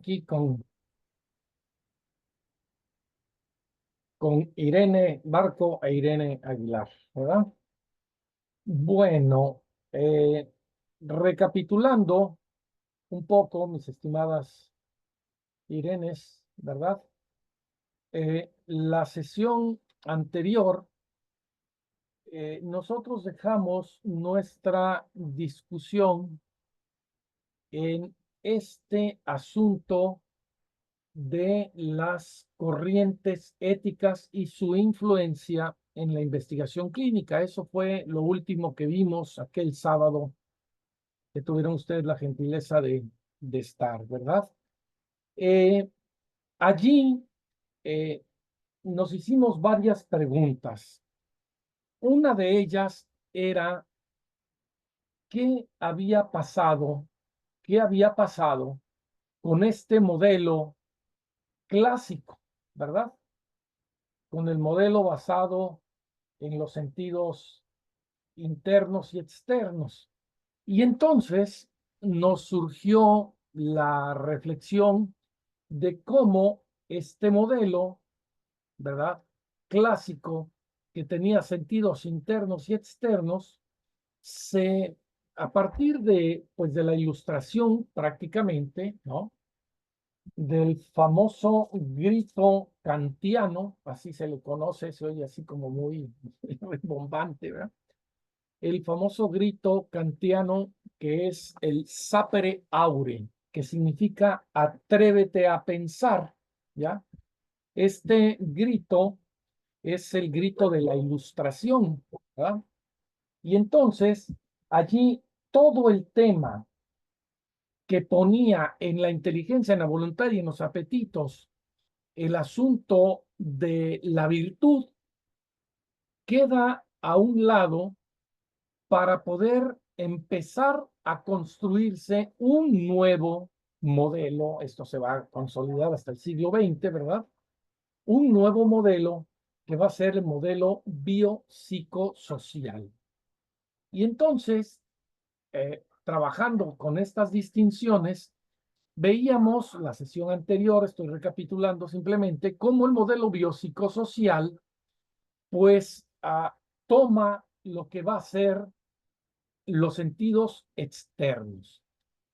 aquí con Irene Barco e Irene Aguilar, ¿verdad? Bueno, recapitulando un poco, mis estimadas Irenes, ¿verdad? La sesión anterior, nosotros dejamos nuestra discusión en este asunto de las corrientes éticas y su influencia en la investigación clínica. Eso fue lo último que vimos aquel sábado que tuvieron ustedes la gentileza de estar, ¿verdad? Eh, allí nos hicimos varias preguntas. Una de ellas era, ¿qué había pasado? ¿Qué había pasado con este modelo clásico, ¿verdad? Con el modelo basado en los sentidos internos y externos. Y entonces nos surgió la reflexión de cómo este modelo, ¿verdad? Clásico, que tenía sentidos internos y externos, a partir de, pues, de la ilustración prácticamente, ¿no? Del famoso grito kantiano, así se le conoce, se oye así como muy rimbombante, ¿verdad? El famoso grito kantiano que es el sapere aude, que significa atrévete a pensar, ¿ya? Este grito es el grito de la ilustración, ¿verdad? Y entonces allí todo el tema que ponía en la inteligencia, en la voluntad y en los apetitos el asunto de la virtud queda a un lado para poder empezar a construirse un nuevo modelo. Esto se va a consolidar hasta el siglo XX, ¿verdad? Un nuevo modelo que va a ser el modelo biopsicosocial. Y entonces, trabajando con estas distinciones, veíamos la sesión anterior, estoy recapitulando simplemente, cómo el modelo biopsicosocial, pues, toma lo que va a ser los sentidos externos,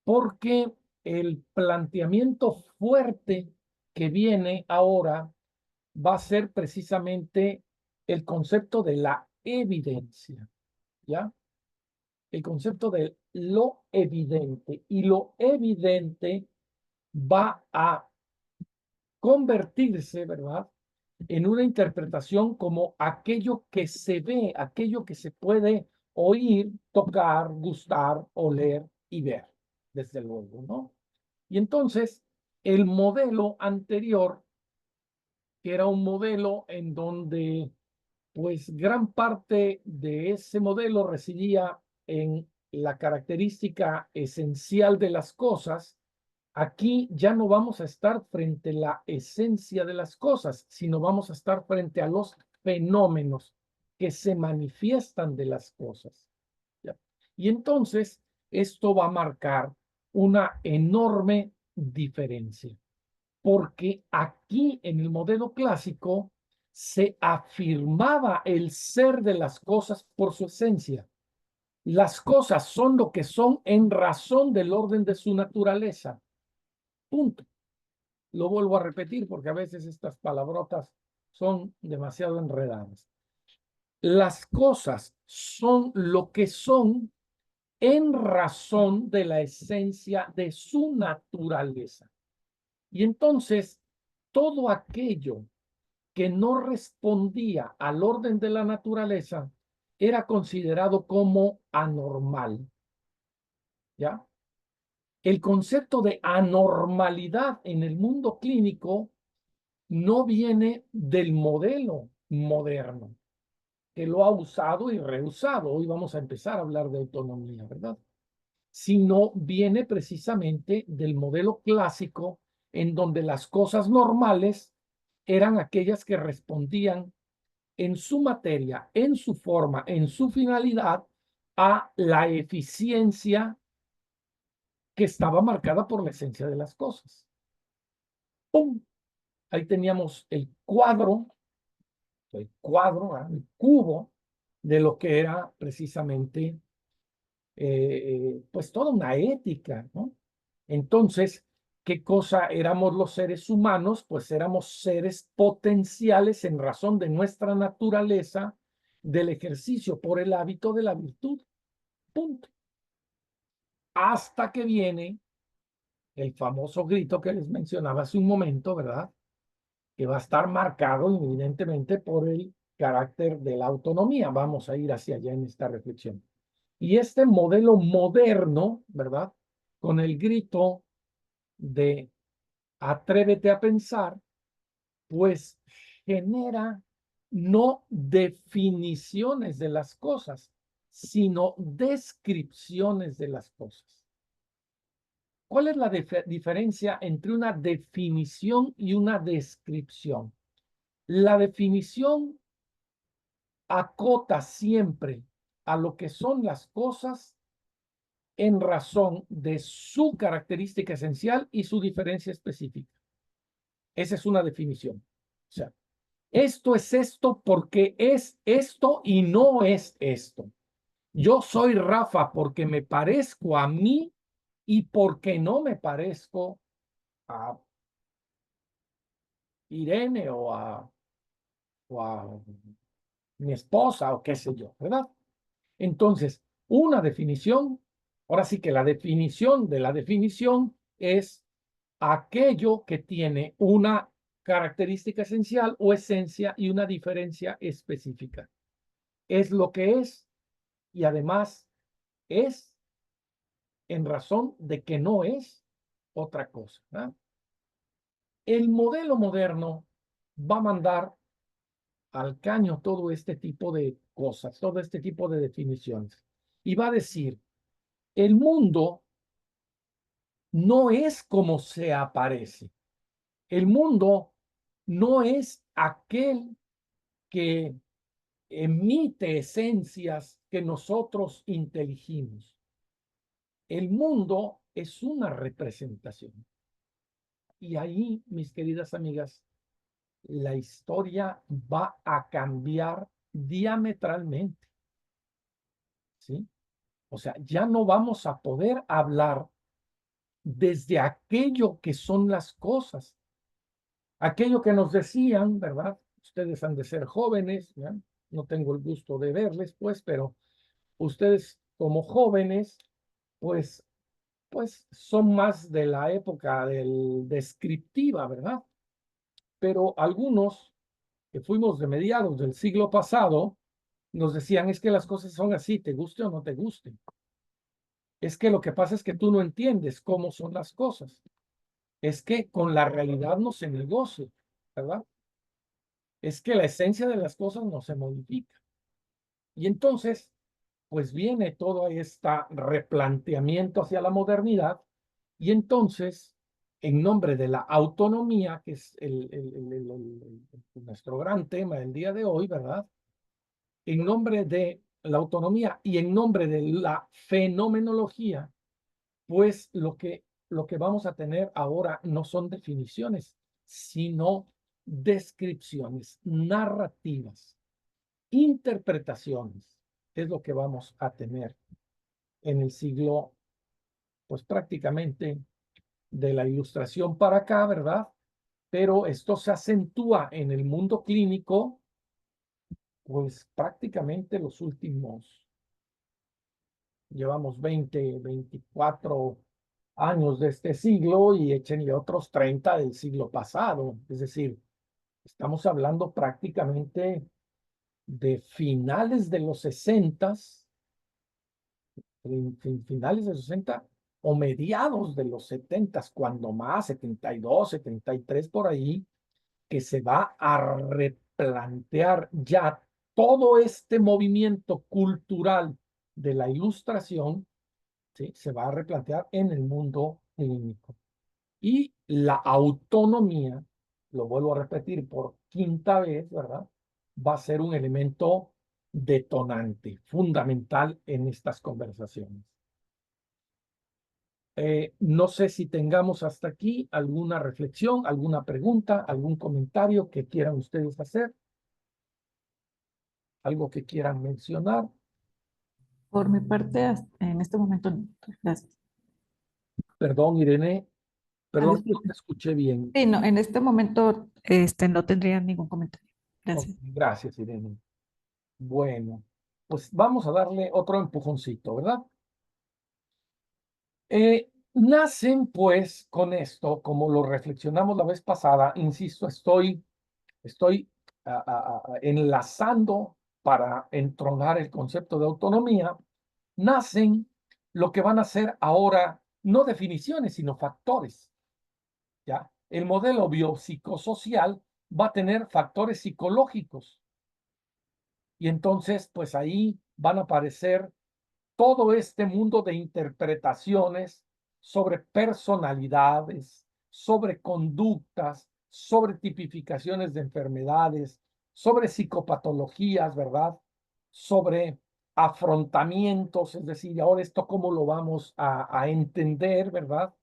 porque el planteamiento fuerte que viene ahora va a ser precisamente el concepto de la evidencia, ¿ya? El concepto de lo evidente, y lo evidente va a convertirse, ¿verdad?, en una interpretación como aquello que se ve, aquello que se puede oír, tocar, gustar, oler y ver, desde luego, ¿no? Y entonces, el modelo anterior, que era un modelo en donde, pues, gran parte de ese modelo residía en la característica esencial de las cosas. Aquí ya no vamos a estar frente a la esencia de las cosas, sino vamos a estar frente a los fenómenos que se manifiestan de las cosas, ¿ya? Y entonces esto va a marcar una enorme diferencia, porque aquí en el modelo clásico se afirmaba el ser de las cosas por su esencia. Las cosas son lo que son en razón del orden de su naturaleza. Punto. Lo vuelvo a repetir porque a veces estas palabrotas son demasiado enredadas. Las cosas son lo que son en razón de la esencia de su naturaleza. Y entonces, todo aquello que no respondía al orden de la naturaleza era considerado como anormal, ¿ya? El concepto de anormalidad en el mundo clínico no viene del modelo moderno, que lo ha usado y reusado. Hoy vamos a empezar a hablar de autonomía, ¿verdad? Sino viene precisamente del modelo clásico, en donde las cosas normales eran aquellas que respondían en su materia, en su forma, en su finalidad, a la eficiencia que estaba marcada por la esencia de las cosas. ¡pum! Ahí teníamos el cuadro, el cubo de lo que era precisamente, pues toda una ética, ¿no? Entonces, ¿qué cosa éramos los seres humanos? Pues éramos seres potenciales en razón de nuestra naturaleza del ejercicio por el hábito de la virtud. Punto. Hasta que viene el famoso grito que les mencionaba hace un momento, ¿verdad? Que va a estar marcado evidentemente por el carácter de la autonomía. Vamos a ir hacia allá en esta reflexión. Y este modelo moderno, ¿verdad? Con el grito de atrévete a pensar, pues genera no definiciones de las cosas, sino descripciones de las cosas. ¿Cuál es la diferencia entre una definición y una descripción? La definición acota siempre a lo que son las cosas en razón de su característica esencial y su diferencia específica. Esa es una definición. O sea, esto es esto porque es esto y no es esto. Yo soy Rafa porque me parezco a mí y porque no me parezco a Irene o a mi esposa o qué sé yo, ¿verdad? Entonces, una definición, ahora sí que la definición de la definición es aquello que tiene una característica esencial o esencia y una diferencia específica. Es lo que es y además es en razón de que no es otra cosa, ¿verdad? El modelo moderno va a mandar al caño todo este tipo de cosas, todo este tipo de definiciones. Y va a decir, el mundo no es como se aparece. El mundo no es aquel que emite esencias que nosotros inteligimos. El mundo es una representación. Y ahí, mis queridas amigas, la historia va a cambiar diametralmente. ¿Sí? O sea, ya no vamos a poder hablar desde aquello que son las cosas, aquello que nos decían, ¿verdad? Ustedes han de ser jóvenes, ¿ya? No tengo el gusto de verles, pues, pero ustedes como jóvenes, pues, pues son más de la época del descriptiva, ¿verdad? Pero algunos que fuimos de mediados del siglo pasado, nos decían, es que las cosas son así, te guste o no te guste. Es que lo que pasa es que tú no entiendes cómo son las cosas. Es que con la realidad no se negocia, ¿verdad? Es que la esencia de las cosas no se modifica. Y entonces, pues viene todo este replanteamiento hacia la modernidad y entonces, en nombre de la autonomía, que es nuestro gran tema del día de hoy, ¿verdad? En nombre de la autonomía y en nombre de la fenomenología, pues lo que vamos a tener ahora no son definiciones, sino descripciones, narrativas, interpretaciones. Es lo que vamos a tener en el siglo, pues prácticamente de la Ilustración para acá, ¿verdad? Pero esto se acentúa en el mundo clínico, pues prácticamente los últimos, llevamos 20, 24 años de este siglo y échenle otros 30 del siglo pasado. Es decir, estamos hablando prácticamente de finales de los 60, finales de los 60 o mediados de los 70, cuando más, 72, 73 por ahí, que se va a replantear ya todo este movimiento cultural de la Ilustración, ¿sí? Se va a replantear en el mundo clínico. Y la autonomía, lo vuelvo a repetir por quinta vez, ¿verdad? Va a ser un elemento detonante, fundamental en estas conversaciones. No sé si tengamos hasta aquí alguna reflexión, alguna pregunta, algún comentario que quieran ustedes hacer, algo que quieran mencionar. Por mi parte, en este momento, no. Gracias. Perdón, Irene, Ah, perdón, no disculpe. te escuché bien. Sí, no, en este momento, no tendría ningún comentario. Ok, Gracias. gracias, Irene. Bueno, pues vamos a darle otro empujoncito, ¿verdad? Nacen pues con esto, como lo reflexionamos la vez pasada, insisto, estoy enlazando para entronar el concepto de autonomía, nacen lo que van a ser ahora no definiciones, sino factores, ¿ya? El modelo biopsicosocial va a tener factores psicológicos y entonces, pues ahí van a aparecer todo este mundo de interpretaciones sobre personalidades, sobre conductas, sobre tipificaciones de enfermedades, sobre psicopatologías, ¿verdad? Sobre afrontamientos, es decir, ahora esto cómo lo vamos a entender, ¿verdad?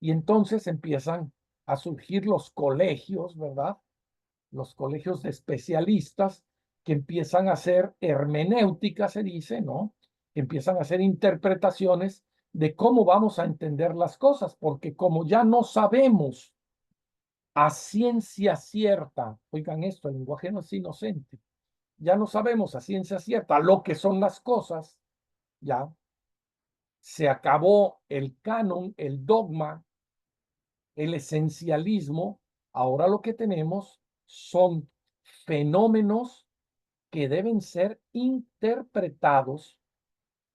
Y entonces empiezan a surgir los colegios, ¿verdad? Los colegios de especialistas que empiezan a hacer hermenéutica, se dice, ¿no? Que empiezan a hacer interpretaciones de cómo vamos a entender las cosas, porque como ya no sabemos a ciencia cierta, oigan esto, el lenguaje no es inocente, ya no sabemos a ciencia cierta lo que son las cosas, ya se acabó el canon, el dogma, el esencialismo, ahora lo que tenemos son fenómenos que deben ser interpretados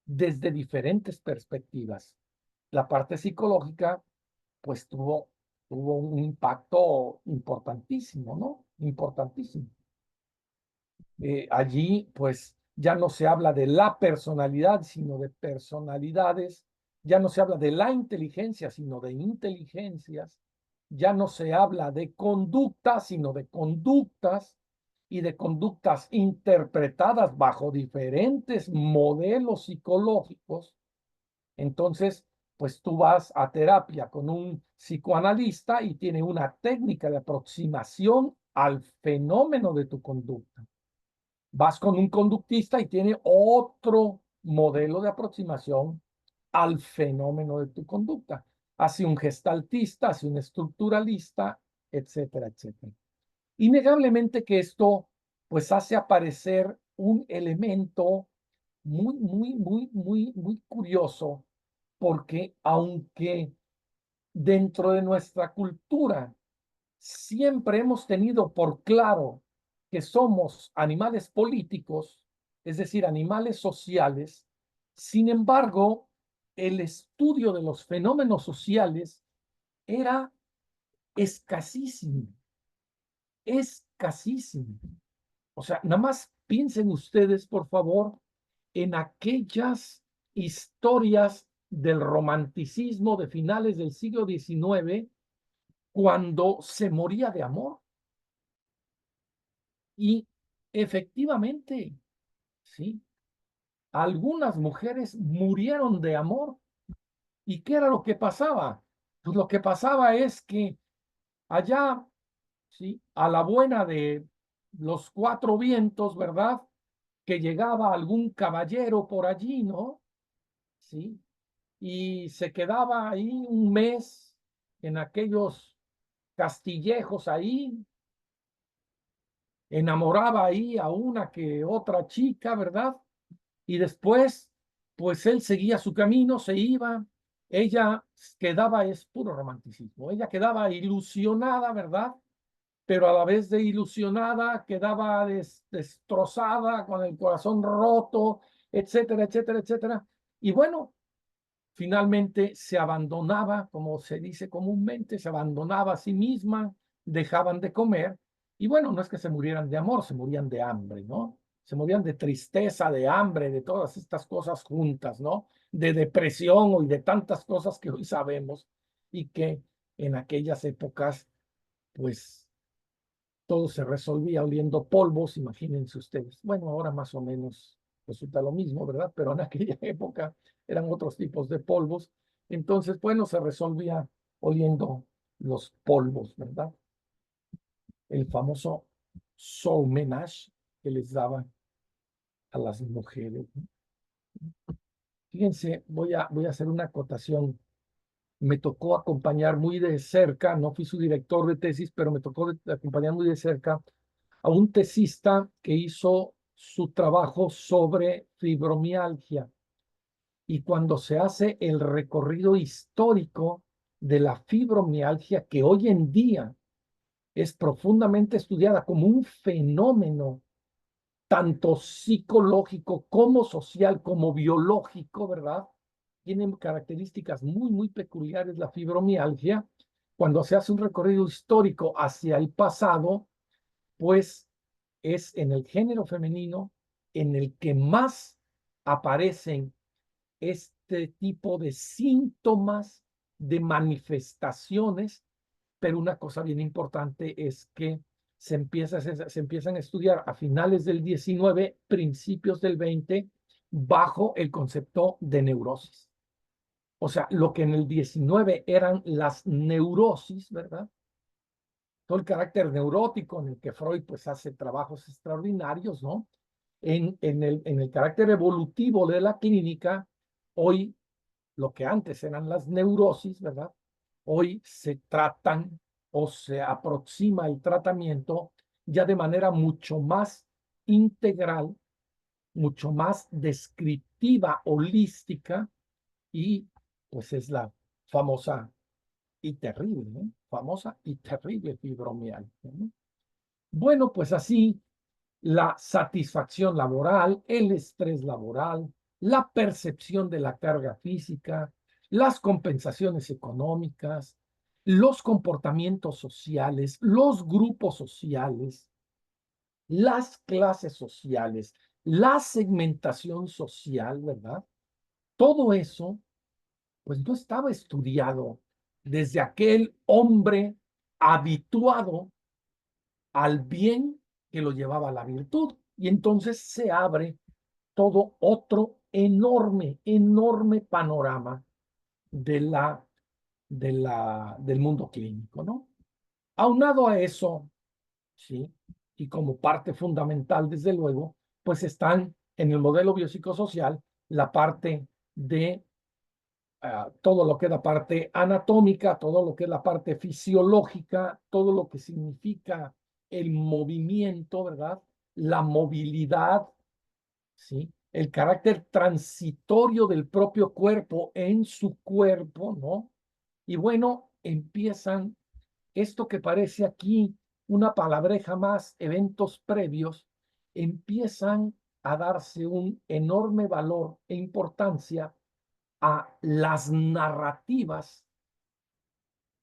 desde diferentes perspectivas. La parte psicológica, pues tuvo un impacto importantísimo, ¿no? Importantísimo. Allí, pues, ya no se habla de la personalidad, sino de personalidades, ya no se habla de la inteligencia, sino de inteligencias, ya no se habla de conducta, sino de conductas y de conductas interpretadas bajo diferentes modelos psicológicos. Entonces, pues tú vas a terapia con un psicoanalista y tiene una técnica de aproximación al fenómeno de tu conducta. Vas con un conductista y tiene otro modelo de aproximación al fenómeno de tu conducta. Hace un gestaltista, hace un estructuralista, etcétera, etcétera. Innegablemente que esto pues hace aparecer un elemento muy curioso, porque aunque dentro de nuestra cultura siempre hemos tenido por claro que somos animales políticos, es decir, animales sociales. Sin embargo, el estudio de los fenómenos sociales era escasísimo, escasísimo. O sea, nada más piensen ustedes, por favor, en aquellas historias del romanticismo de finales del siglo XIX, cuando se moría de amor. Y efectivamente, sí, algunas mujeres murieron de amor. ¿Y qué era lo que pasaba? Pues lo que pasaba es que allá, sí, a la buena de los cuatro vientos, ¿verdad? Que llegaba algún caballero por allí, ¿no? Sí, y se quedaba ahí un mes en aquellos castillejos ahí, enamoraba ahí a una que otra chica, ¿verdad? Y después, pues él seguía su camino, se iba, ella quedaba, es puro romanticismo, ella quedaba ilusionada, ¿verdad? Pero a la vez de ilusionada, quedaba destrozada, con el corazón roto, etcétera, etcétera, etcétera. Y bueno, finalmente se abandonaba, como se dice comúnmente, se abandonaba a sí misma, dejaban de comer, y bueno, no es que se murieran de amor, se morían de hambre, ¿no? Se morían de tristeza, de hambre, de todas estas cosas juntas, ¿no? De depresión y de tantas cosas que hoy sabemos y que en aquellas épocas, pues todo se resolvía oliendo polvos, imagínense ustedes. Bueno, ahora más o menos resulta lo mismo, ¿verdad? Pero en aquella época eran otros tipos de polvos Entonces, bueno, se resolvía oliendo los polvos, ¿verdad? El famoso soul menage que les daban a las mujeres, ¿no? Fíjense, voy a hacer una acotación. Me tocó acompañar muy de cerca, no fui su director de tesis, pero me tocó acompañar muy de cerca a un tesista que hizo su trabajo sobre fibromialgia. Y cuando se hace el recorrido histórico de la fibromialgia, que hoy en día es profundamente estudiada como un fenómeno tanto psicológico como social, como biológico, ¿verdad? Tienen características muy, muy peculiares la fibromialgia. Cuando se hace un recorrido histórico hacia el pasado, pues es en el género femenino en el que más aparecen este tipo de síntomas, de manifestaciones, pero una cosa bien importante es que se empiezan a estudiar a finales del 19, principios del 20, bajo el concepto de neurosis. O sea, lo que en el 19 eran las neurosis, ¿verdad? Todo el carácter neurótico en el que Freud pues hace trabajos extraordinarios, ¿no? En el carácter evolutivo de la clínica, hoy lo que antes eran las neurosis, ¿verdad? Hoy se tratan o se aproxima el tratamiento ya de manera mucho más integral, mucho más descriptiva, holística, y pues es la famosa y terrible, ¿no? Famosa y terrible fibromialgia, ¿no? Bueno, pues así la satisfacción laboral, el estrés laboral, la percepción de la carga física, las compensaciones económicas, los comportamientos sociales, los grupos sociales, las clases sociales, la segmentación social, ¿verdad? Todo eso, pues no estaba estudiado desde aquel hombre habituado al bien que lo llevaba a la virtud. Y entonces se abre todo otro enorme, enorme panorama de del mundo clínico, ¿no? Aunado a eso, ¿sí? Y como parte fundamental, desde luego, pues están en el modelo biopsicosocial la parte de todo lo que es la parte anatómica, todo lo que es la parte fisiológica, todo lo que significa el movimiento, ¿verdad? La movilidad, ¿sí? El carácter transitorio del propio cuerpo en su cuerpo, ¿no? Y bueno, empiezan esto que parece aquí una palabreja más, eventos previos, empiezan a darse un enorme valor e importancia a las narrativas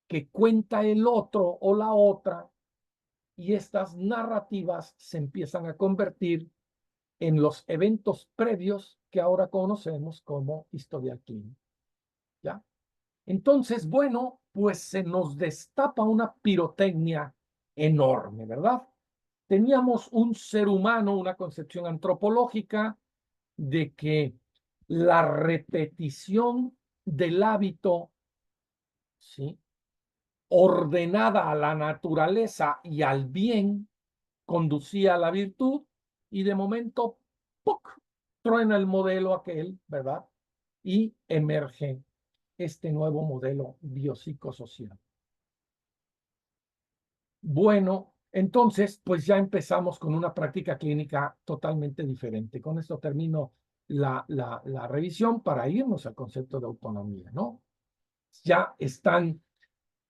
que cuenta el otro o la otra, y estas narrativas se empiezan a convertir en los eventos previos que ahora conocemos como historial clínico, ¿ya? Entonces, bueno, pues se nos destapa una pirotecnia enorme, ¿verdad? Teníamos un ser humano, una concepción antropológica de que la repetición del hábito, ¿sí?, ordenada a la naturaleza y al bien, conducía a la virtud, y de momento, ¡puc!, truena el modelo aquel, ¿verdad? Y emerge este nuevo modelo biopsicosocial. Bueno, entonces, pues ya empezamos con una práctica clínica totalmente diferente. Con esto termino la revisión para irnos al concepto de autonomía, ¿no? Ya están,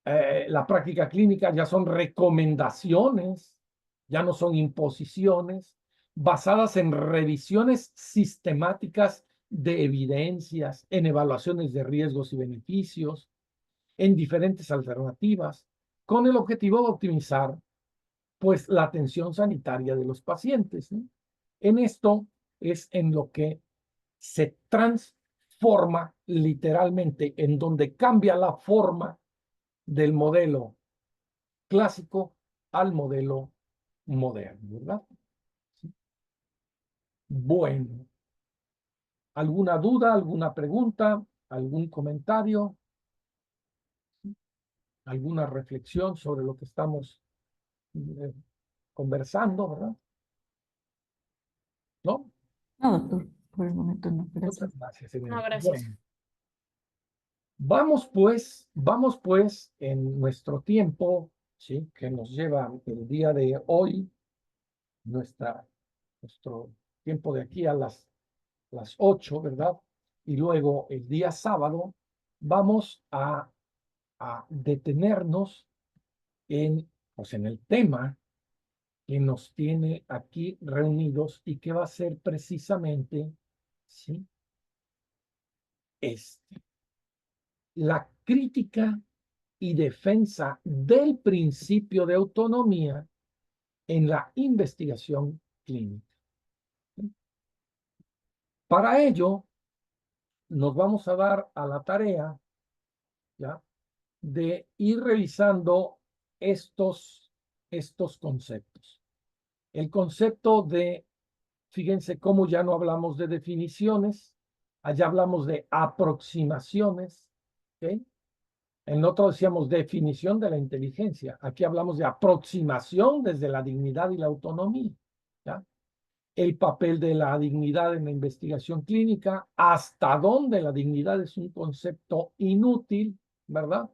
la práctica clínica ya son recomendaciones, ya no son imposiciones, basadas en revisiones sistemáticas de evidencias, en evaluaciones de riesgos y beneficios, en diferentes alternativas, con el objetivo de optimizar, pues, la atención sanitaria de los pacientes, ¿no? En esto es en lo que se transforma literalmente, en donde cambia la forma del modelo clásico al modelo moderno, ¿verdad? Bueno, ¿alguna duda, alguna pregunta? algún comentario, alguna reflexión sobre lo que estamos conversando, ¿verdad? ¿No? No, doctor, por el momento no, Muchas gracias. gracias, No, señorita. gracias. Bueno, vamos pues en nuestro tiempo, ¿sí? Que nos lleva el día de hoy, nuestro tiempo de aquí a las 8, ¿verdad? Y luego el día sábado vamos a detenernos pues en el tema que nos tiene aquí reunidos y que va a ser precisamente, ¿sí? La crítica y defensa del principio de autonomía en la investigación clínica. Para ello, nos vamos a dar a la tarea, ¿ya?, de ir revisando estos conceptos. El concepto de, fíjense cómo ya no hablamos de definiciones, allá hablamos de aproximaciones, ¿ok? En otro decíamos definición de la inteligencia. Aquí hablamos de aproximación desde la dignidad y la autonomía, ¿ya? El papel de la dignidad en la investigación clínica, hasta dónde la dignidad es un concepto inútil, ¿verdad?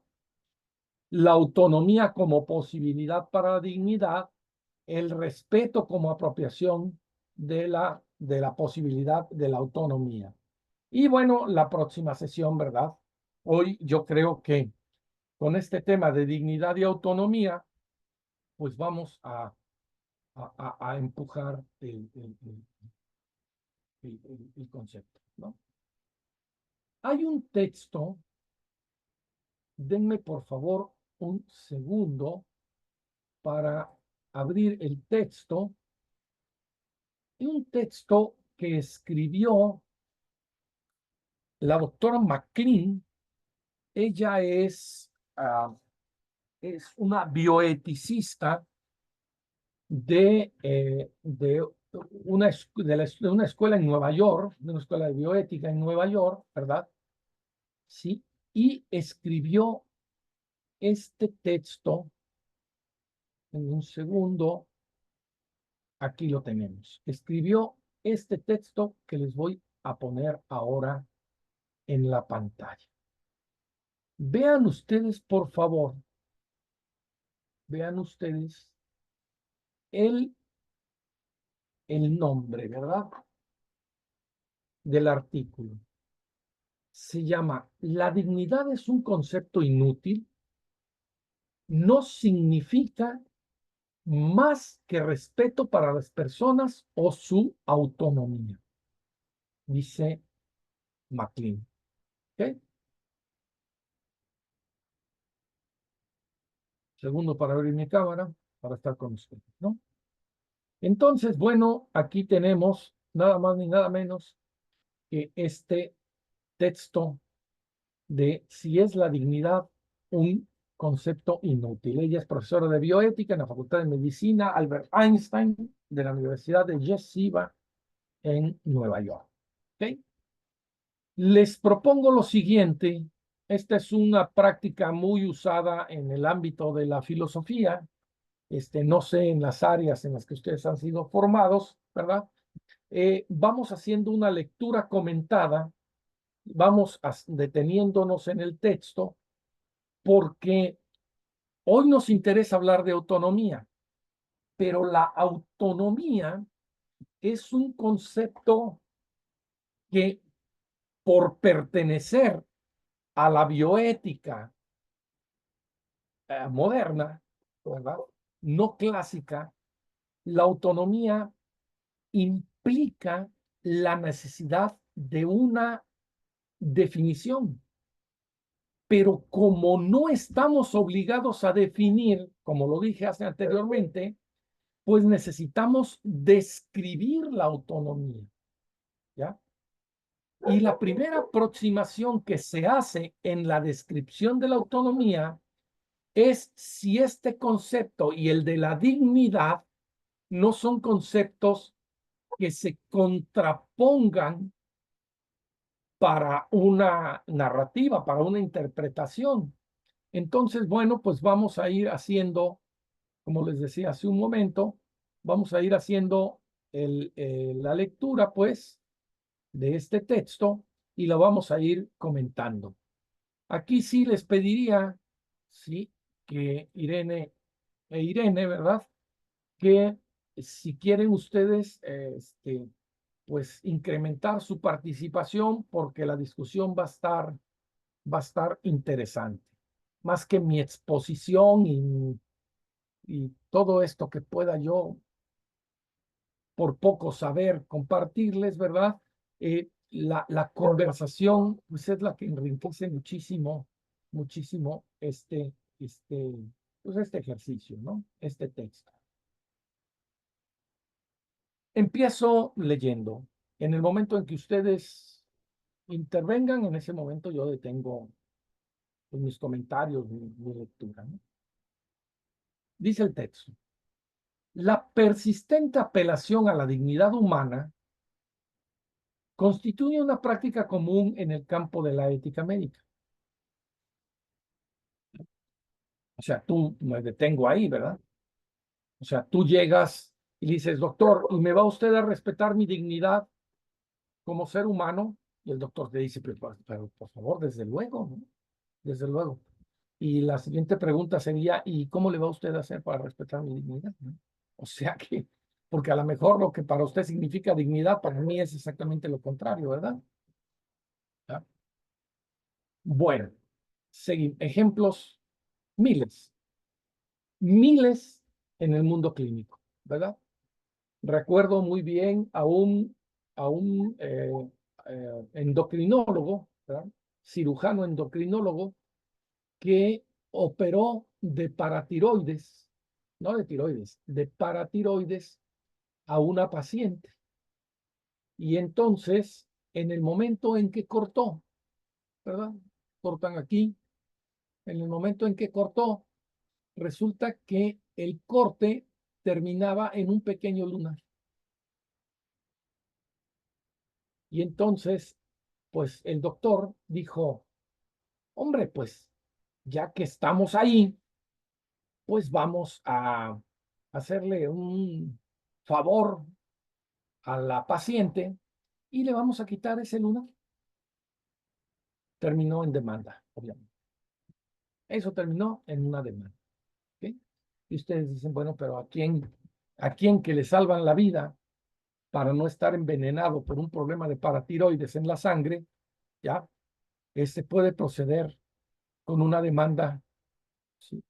La autonomía como posibilidad para la dignidad, el respeto como apropiación de la posibilidad de la autonomía. Y bueno, la próxima sesión, ¿verdad? Hoy yo creo que con este tema de dignidad y autonomía, pues vamos a empujar el concepto, ¿no? Hay un texto, denme por favor un segundo para abrir el texto, y un texto que escribió la doctora McLean. Ella es una bioeticista de una escuela en Nueva York, de una escuela de bioética en Nueva York, ¿verdad? Sí, y escribió este texto, en un segundo, aquí lo tenemos. Escribió este texto que les voy a poner ahora en la pantalla. Vean ustedes, por favor, vean ustedes el nombre, ¿verdad?, del artículo. Se llama "La dignidad es un concepto inútil, no significa más que respeto para las personas o su autonomía", dice McLean. ¿Ok? Segundo para abrir mi cámara, para estar con ustedes, ¿no? Entonces, bueno, aquí tenemos nada más ni nada menos que este texto de si es la dignidad un concepto inútil. Ella es profesora de bioética en la Facultad de Medicina Albert Einstein de la Universidad de Yeshiva en Nueva York. ¿Okay? Les propongo lo siguiente. Esta es una práctica muy usada en el ámbito de la filosofía. No sé en las áreas en las que ustedes han sido formados, ¿verdad? Vamos haciendo una lectura comentada, vamos deteniéndonos en el texto, porque hoy nos interesa hablar de autonomía, pero la autonomía es un concepto que, por pertenecer a la bioética moderna, ¿verdad?, no clásica, la autonomía implica la necesidad de una definición. Pero como no estamos obligados a definir, como lo dije anteriormente, pues necesitamos describir la autonomía, ¿ya? Y la primera aproximación que se hace en la descripción de la autonomía es si este concepto y el de la dignidad no son conceptos que se contrapongan para una narrativa, para una interpretación. Entonces, bueno, pues vamos a ir haciendo, como les decía hace un momento, vamos a ir haciendo la lectura, pues, de este texto y lo vamos a ir comentando. Aquí sí les pediría, sí, que Irene ¿verdad? Que si quieren ustedes, pues incrementar su participación porque la discusión va a estar interesante. Más que mi exposición y todo esto que pueda yo por poco saber compartirles, ¿verdad? La conversación, pues es la que enriquece muchísimo, muchísimo pues este ejercicio, ¿no? Este texto. Empiezo leyendo. En el momento en que ustedes intervengan, en ese momento yo detengo pues, mis comentarios, mi lectura, ¿no? Dice el texto. La persistente apelación a la dignidad humana constituye una práctica común en el campo de la ética médica. O sea, tú me detengo ahí, ¿verdad? O sea, tú llegas y dices, doctor, ¿y me va usted a respetar mi dignidad como ser humano? Y el doctor te dice, pero por favor, desde luego, ¿no? Desde luego. Y la siguiente pregunta sería, ¿y cómo le va usted a hacer para respetar mi dignidad? ¿No? O sea que, porque a lo mejor lo que para usted significa dignidad, para mí es exactamente lo contrario, ¿verdad? ¿Ya? Bueno, seguimos. Ejemplos, miles, miles en el mundo clínico, ¿verdad? Recuerdo muy bien a un endocrinólogo, ¿verdad? Cirujano endocrinólogo, que operó de paratiroides, no de tiroides, de paratiroides a una paciente. Y entonces, en el momento en que cortó, ¿verdad? Cortan aquí, en el momento en que cortó, resulta que el corte terminaba en un pequeño lunar. Y entonces, pues el doctor dijo, hombre, pues ya que estamos ahí, pues vamos a hacerle un favor a la paciente y le vamos a quitar ese lunar. Terminó en demanda, obviamente. Eso terminó en una demanda. ¿Okay? Y ustedes dicen, bueno, pero a quién que le salvan la vida para no estar envenenado por un problema de paratiroides en la sangre, ya, puede proceder con una demanda, ¿sí?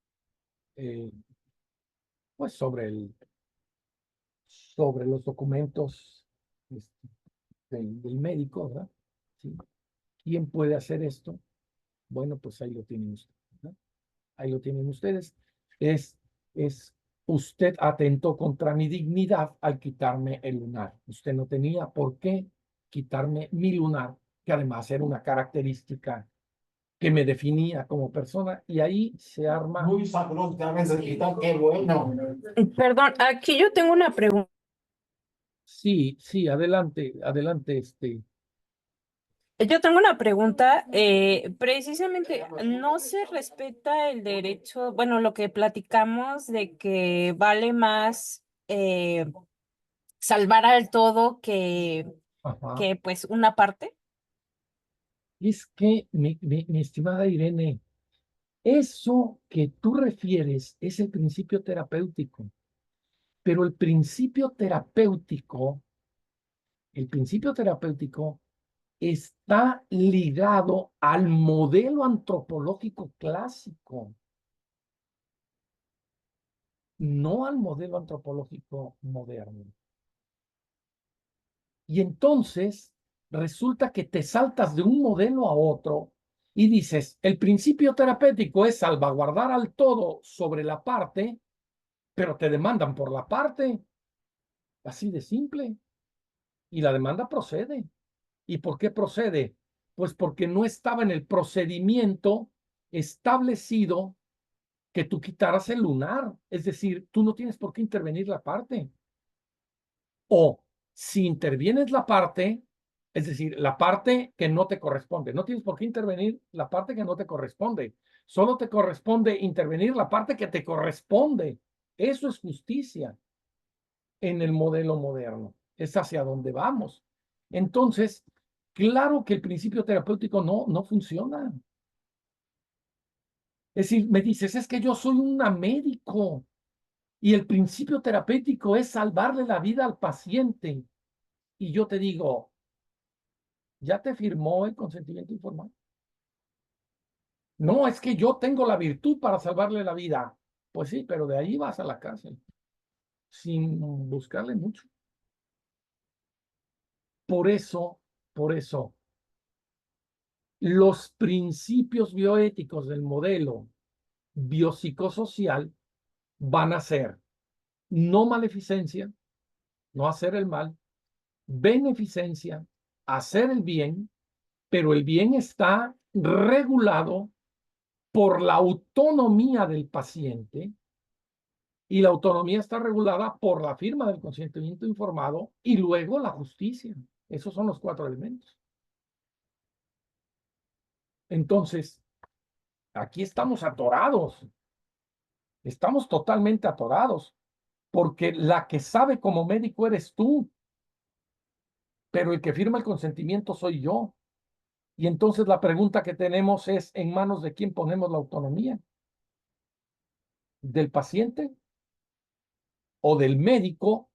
Pues sobre los documentos del médico, ¿verdad? ¿Sí? ¿Quién puede hacer esto? Bueno, pues ahí lo tienen ustedes, ¿no? Ahí lo tienen ustedes. Es, es, usted atentó contra mi dignidad al quitarme el lunar. Usted no tenía por qué quitarme mi lunar, que además era una característica que me definía como persona, y ahí se arma. Muy sabroso, qué bueno. Perdón, aquí yo tengo una pregunta. Sí, sí, adelante, adelante, Yo tengo una pregunta. Precisamente, ¿no se respeta el derecho, bueno, lo que platicamos de que vale más salvar al todo Ajá. que pues una parte? Es que, mi estimada Irene, eso que tú refieres es principio terapéutico, pero el principio terapéutico está ligado al modelo antropológico clásico, no al modelo antropológico moderno. Y entonces resulta que te saltas de un modelo a otro y dices, el principio terapéutico es salvaguardar al todo sobre la parte, pero te demandan por la parte, así de simple. Y la demanda procede. ¿Y por qué procede? Pues porque no estaba en el procedimiento establecido que tú quitaras el lunar. Es decir, tú no tienes por qué intervenir la parte. O si intervienes la parte, Es decir, la parte que no te corresponde. No tienes por qué intervenir la parte que no te corresponde. Solo te corresponde intervenir la parte que te corresponde. Eso es justicia en el modelo moderno. Es hacia donde vamos. Entonces, claro que el principio terapéutico no funciona. Es decir, me dices, es que yo soy una médico y el principio terapéutico es salvarle la vida al paciente. Y yo te digo, ¿ya te firmó el consentimiento informado? No, es que yo tengo la virtud para salvarle la vida. Pues sí, pero de ahí vas a la cárcel, sin buscarle mucho. Por eso, los principios bioéticos del modelo biopsicosocial van a ser no maleficencia, no hacer el mal, beneficencia, hacer el bien, pero el bien está regulado por la autonomía del paciente y la autonomía está regulada por la firma del consentimiento informado y luego la justicia. Esos son los 4 elementos. Entonces, aquí estamos atorados. Estamos totalmente atorados porque la que sabe como médico eres tú, pero el que firma el consentimiento soy yo. Y entonces la pregunta que tenemos es, ¿en manos de quién ponemos la autonomía? ¿Del paciente o del médico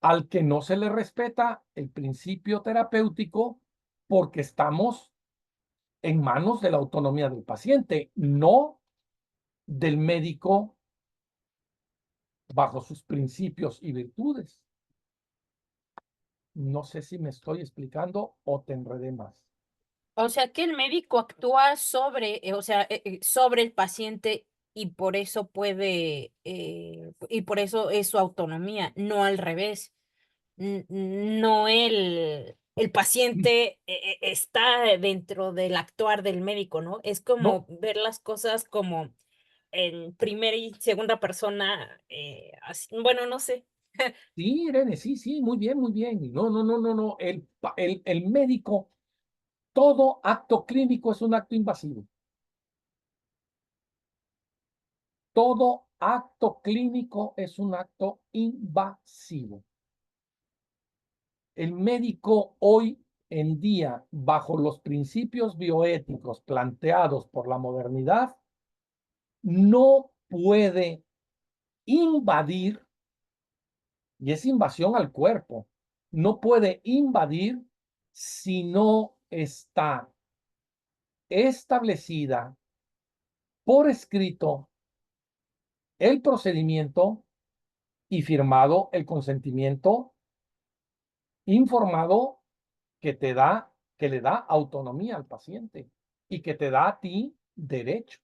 al que no se le respeta el principio terapéutico porque estamos en manos de la autonomía del paciente, no del médico bajo sus principios y virtudes? No sé si me estoy explicando o te enredé más. O sea que el médico actúa sobre, sobre el paciente y por eso puede, y por eso es su autonomía, no al revés. No el paciente está dentro del actuar del médico, ¿no? Es No, como ver las cosas como en primera y segunda persona, bueno, no sé. sí, Irene, sí, muy bien, muy bien. No. El médico, todo acto clínico es un acto invasivo. Todo acto clínico es un acto invasivo. El médico hoy en día, bajo los principios bioéticos planteados por la modernidad, no puede invadir, y es invasión al cuerpo, no puede invadir si no está establecida por escrito el procedimiento y firmado el consentimiento informado que le da autonomía al paciente y que te da a ti derecho.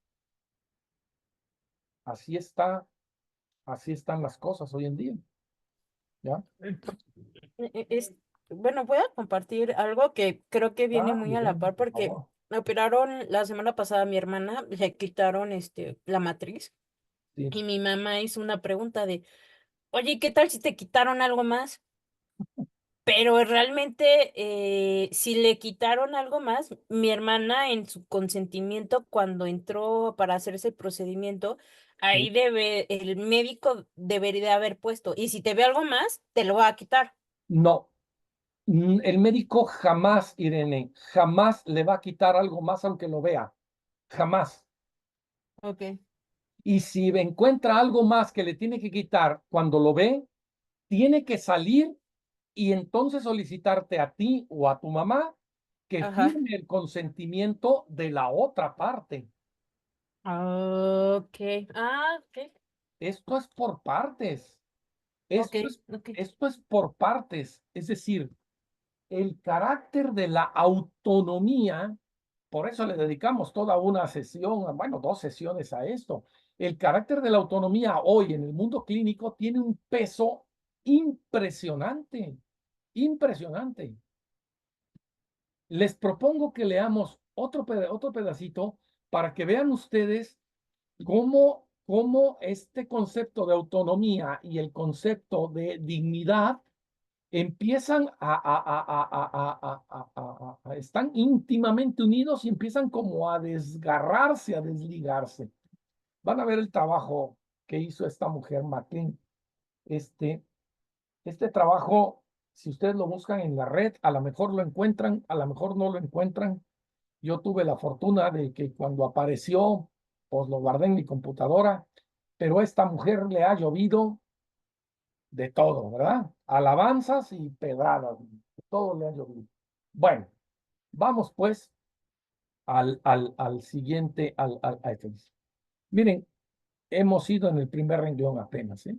Así está, así están las cosas hoy en día. ¿Ya? Bueno, voy a compartir algo que creo que viene muy a la Irene, par por porque favor. me operaron la semana pasada a mi hermana, le quitaron la matriz Sí. y mi mamá hizo una pregunta de, oye, ¿qué tal si te quitaron algo más? Pero realmente, si le quitaron algo más, mi hermana en su consentimiento, cuando entró para hacerse el procedimiento, Sí. ahí el médico debería haber puesto, y si te ve algo más, te lo va a quitar. No, el médico jamás, Irene, jamás le va a quitar algo más aunque lo vea. Jamás. Ok. Y si encuentra algo más que le tiene que quitar cuando lo ve, tiene que salir y entonces solicitarte a ti o a tu mamá que Ajá. firme el consentimiento de la otra parte. Ok. Ok. Esto es por partes. Ok. Esto es, Ok. esto es por partes. Es decir, el carácter de la autonomía, por eso le dedicamos toda una sesión, bueno, 2 sesiones a esto. El carácter de la autonomía hoy en el mundo clínico tiene un peso impresionante, impresionante. Les propongo que leamos otro pedacito para que vean ustedes cómo este concepto de autonomía y el concepto de dignidad empiezan están íntimamente unidos y empiezan como a desgarrarse, a desligarse. Van a ver el trabajo que hizo esta mujer, McLean. Este trabajo, si ustedes lo buscan en la red, a lo mejor lo encuentran, a lo mejor no lo encuentran. Yo tuve la fortuna de que cuando apareció, pues lo guardé en mi computadora, pero a esta mujer le ha llovido de todo, ¿verdad? Alabanzas y pedradas, todo le ha llovido. Bueno, vamos pues al siguiente, a este. Miren, hemos ido en el primer renglón apenas, ¿eh?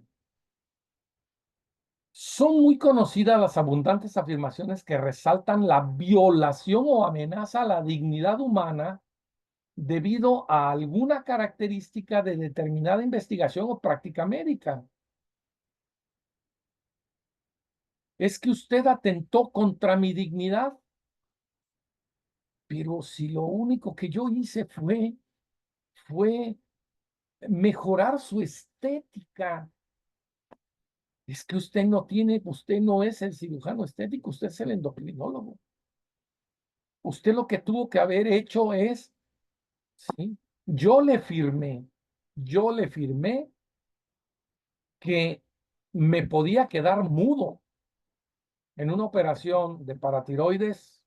Son muy conocidas las abundantes afirmaciones que resaltan la violación o amenaza a la dignidad humana debido a alguna característica de determinada investigación o práctica médica. Es que usted atentó contra mi dignidad, pero si lo único que yo hice fue mejorar su estética. Es que usted no es el cirujano estético, usted es el endocrinólogo. Usted lo que tuvo que haber hecho es, ¿sí? Yo le firmé que me podía quedar mudo en una operación de paratiroides,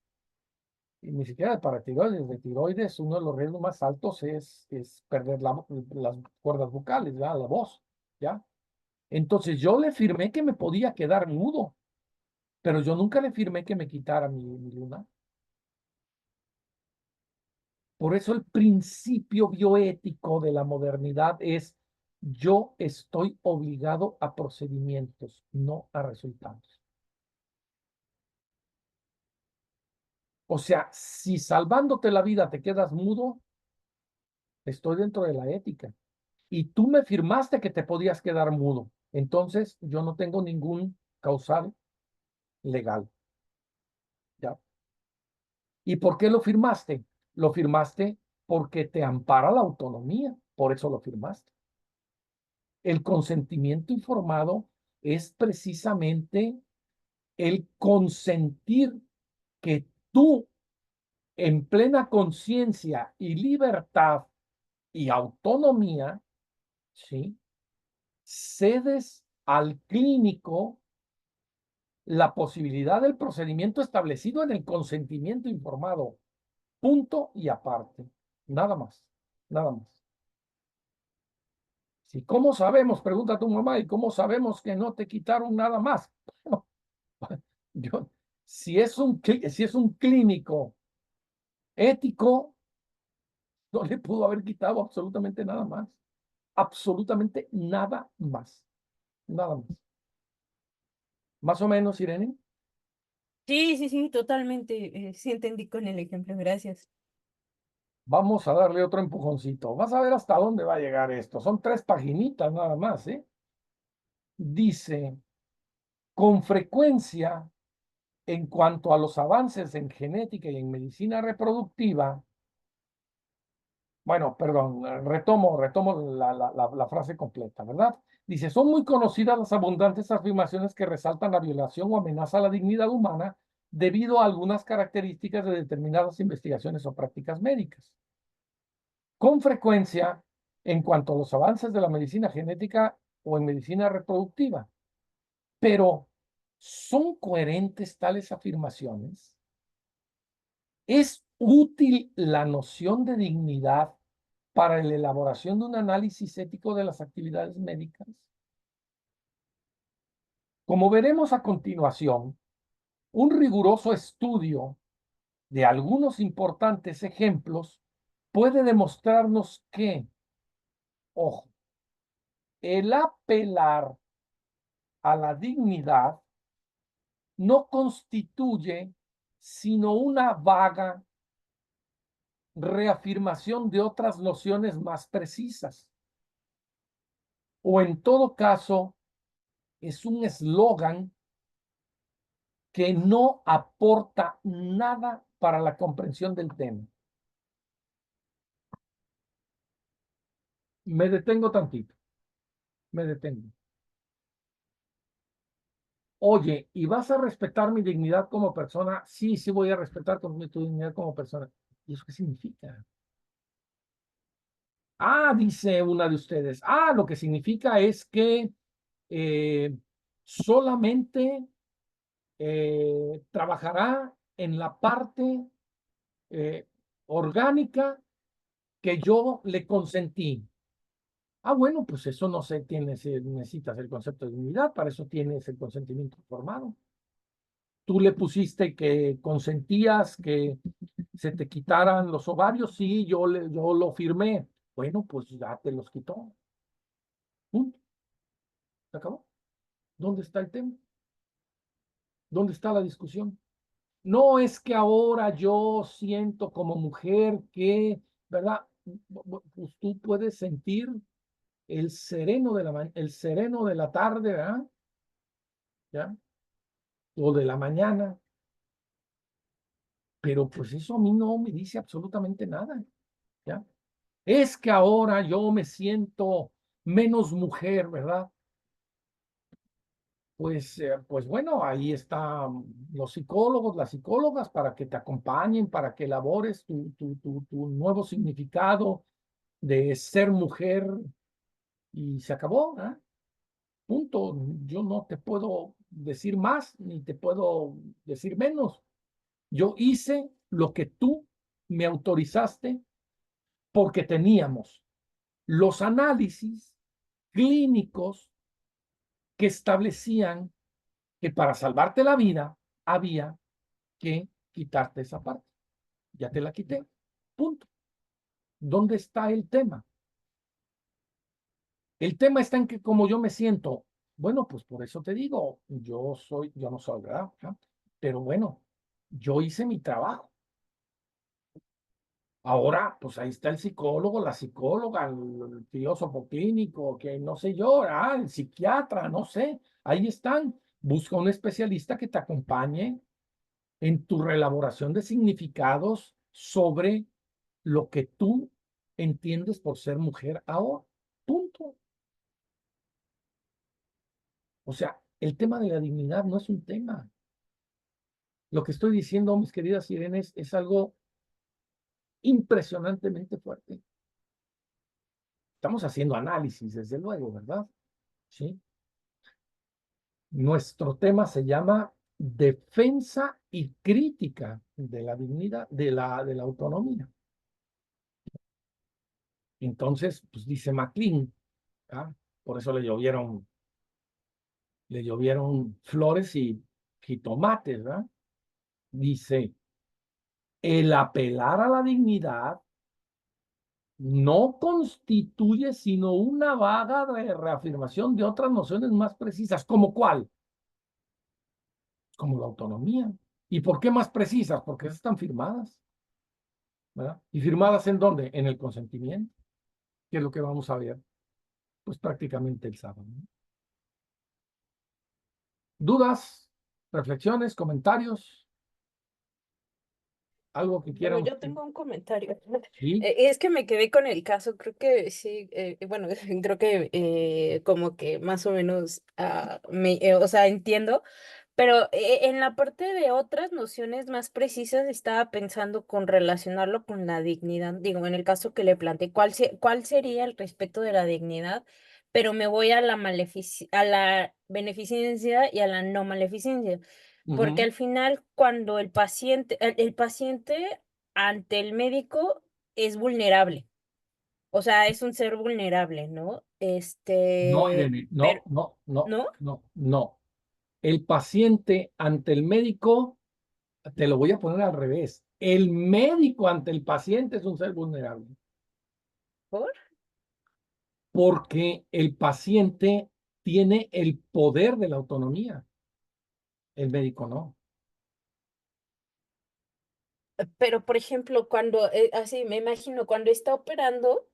y ni siquiera de paratiroides, de tiroides. Uno de los riesgos más altos es perder las cuerdas vocales, ¿ya? La voz, ¿ya? Entonces yo le firmé que me podía quedar mudo, pero yo nunca le firmé que me quitara mi luna. Por eso el principio bioético de la modernidad es: yo estoy obligado a procedimientos, no a resultados. O sea, si salvándote la vida te quedas mudo, estoy dentro de la ética. Y tú me firmaste que te podías quedar mudo. Entonces yo no tengo ningún causal legal. ¿Ya? ¿Y por qué lo firmaste? Lo firmaste porque te ampara la autonomía. Por eso lo firmaste. El consentimiento informado es precisamente el consentir que tú, en plena conciencia y libertad y autonomía, ¿sí?, cedes al clínico la posibilidad del procedimiento establecido en el consentimiento informado. Punto y aparte. Nada más. Nada más. ¿Sí? ¿Cómo sabemos? Pregunta a tu mamá. ¿Y cómo sabemos que no te quitaron nada más? Yo, si es un clínico ético, no le pudo haber quitado absolutamente nada más. Absolutamente nada más. Nada más. Más o menos, Irene. Sí, sí, sí, totalmente. Sí entendí con el ejemplo, gracias. Vamos a darle otro empujoncito. Vas a ver hasta dónde va a llegar esto. Son 3 paginitas nada más, ¿eh? Dice, con frecuencia, en cuanto a los avances en genética y en medicina reproductiva, bueno, perdón, retomo la frase completa, ¿verdad? Dice, son muy conocidas las abundantes afirmaciones que resaltan la violación o amenaza a la dignidad humana debido a algunas características de determinadas investigaciones o prácticas médicas. Con frecuencia, en cuanto a los avances de la medicina genética o en medicina reproductiva. Pero, ¿son coherentes tales afirmaciones? ¿Es útil la noción de dignidad para la elaboración de un análisis ético de las actividades médicas? Como veremos a continuación, un riguroso estudio de algunos importantes ejemplos puede demostrarnos que, ojo, el apelar a la dignidad no constituye sino una vaga reafirmación de otras nociones más precisas, o en todo caso es un eslogan que no aporta nada para la comprensión del tema. Me detengo tantito, me detengo. Oye, ¿y vas a respetar mi dignidad como persona? Sí, sí voy a respetar tu dignidad como persona. ¿Y eso qué significa? Ah, dice una de ustedes. Ah, lo que significa es que solamente trabajará en la parte orgánica que yo le consentí. Ah, bueno, pues eso no se tiene, necesitas el concepto de dignidad, para eso tienes el consentimiento informado. Tú le pusiste que consentías que se te quitaran los ovarios, sí, yo lo firmé. Bueno, pues ya te los quitó. Punto. ¿Se acabó? ¿Dónde está el tema? ¿Dónde está la discusión? No es que ahora yo siento como mujer que, ¿verdad? Pues tú puedes sentir el sereno el sereno de la tarde, ¿verdad? ¿Ya? O de la mañana, pero pues eso a mí no me dice absolutamente nada, ¿ya? Es que ahora yo me siento menos mujer, ¿verdad? Pues bueno, ahí están los psicólogos, las psicólogas, para que te acompañen, para que elabores tu nuevo significado de ser mujer y se acabó, ¿eh? Punto. Yo no te puedo decir más ni te puedo decir menos. Yo hice lo que tú me autorizaste porque teníamos los análisis clínicos que establecían que para salvarte la vida había que quitarte esa parte. Ya te la quité. Punto. ¿Dónde está el tema? El tema está en que como yo me siento, bueno, pues por eso te digo, yo no soy, ¿verdad? ¿No? Pero bueno, yo hice mi trabajo. Ahora, pues ahí está el psicólogo, la psicóloga, el filósofo clínico, que no sé yo, ¿verdad? El psiquiatra, no sé. Ahí están. Busca un especialista que te acompañe en tu reelaboración de significados sobre lo que tú entiendes por ser mujer ahora. Punto. O sea, el tema de la dignidad no es un tema. Lo que estoy diciendo, mis queridas sirenes, es algo impresionantemente fuerte. Estamos haciendo análisis, desde luego, ¿verdad? Sí. Nuestro tema se llama defensa y crítica de la dignidad, de la autonomía. Entonces, pues dice MacLean, ¿ah? Por eso le llovieron flores y jitomates, ¿verdad? Dice, el apelar a la dignidad no constituye sino una vaga reafirmación de otras nociones más precisas, ¿como cuál? Como la autonomía. ¿Y por qué más precisas? Porque esas están firmadas, ¿verdad? ¿Y firmadas en dónde? En el consentimiento, que es lo que vamos a ver, pues prácticamente el sábado, ¿no? ¿Dudas, reflexiones, comentarios? ¿Algo que Bueno, quieran? yo tengo un comentario. Sí. Es que me quedé con el caso, creo que sí, bueno, creo que como que más o menos, o sea, entiendo, pero en la parte de otras nociones más precisas estaba pensando con relacionarlo con la dignidad, digo, en el caso que le planteé, ¿cuál sería el respeto de la dignidad? Pero me voy a a la beneficencia y a la no maleficencia. Porque Ujú. al final, cuando el paciente ante el médico es vulnerable, o sea, es un ser vulnerable, ¿no? No, Irene, Pero, no, no, no, ¿no? no, no. El paciente ante el médico, te lo voy a poner al revés. El médico ante el paciente es un ser vulnerable, ¿Por? porque el paciente tiene el poder de la autonomía, el médico no. Pero, por ejemplo, cuando, así me imagino, cuando está operando,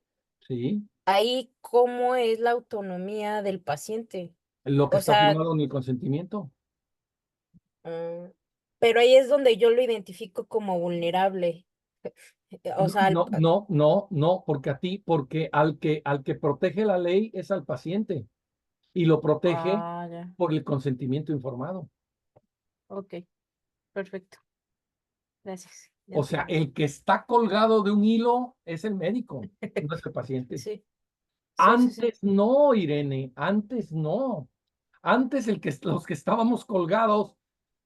¿Sí? ahí, ¿cómo es la autonomía del paciente? Lo que O está sea, firmado en el consentimiento. mm, pero ahí es donde yo lo identifico como vulnerable. O No, sea, no, no, no, no, porque porque al que protege la ley es al paciente. y lo protege Ah, ya. por el consentimiento informado. Ok, perfecto. Gracias. Ya O sea, entendí. el que está colgado de un hilo es el médico, no es el paciente. Sí, sí. Antes no, Irene, antes no. Antes los que estábamos colgados,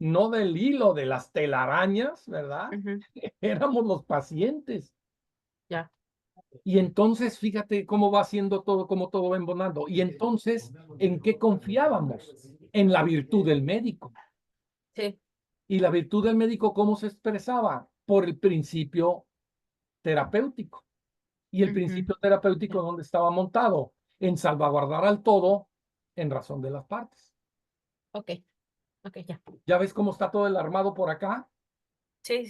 no del hilo, de las telarañas, ¿verdad? Ujú, Éramos los pacientes. ya. Y entonces, fíjate cómo va haciendo todo, cómo todo va embonando. Y entonces, ¿en qué confiábamos? En la virtud del médico. Sí. Y la virtud del médico, ¿cómo se expresaba? Por el principio terapéutico. Y el Ujú, principio terapéutico, ¿dónde estaba montado? En salvaguardar al todo en razón de las partes. ok, ok, ya. ¿Ya ves cómo está todo el armado por acá? Sí.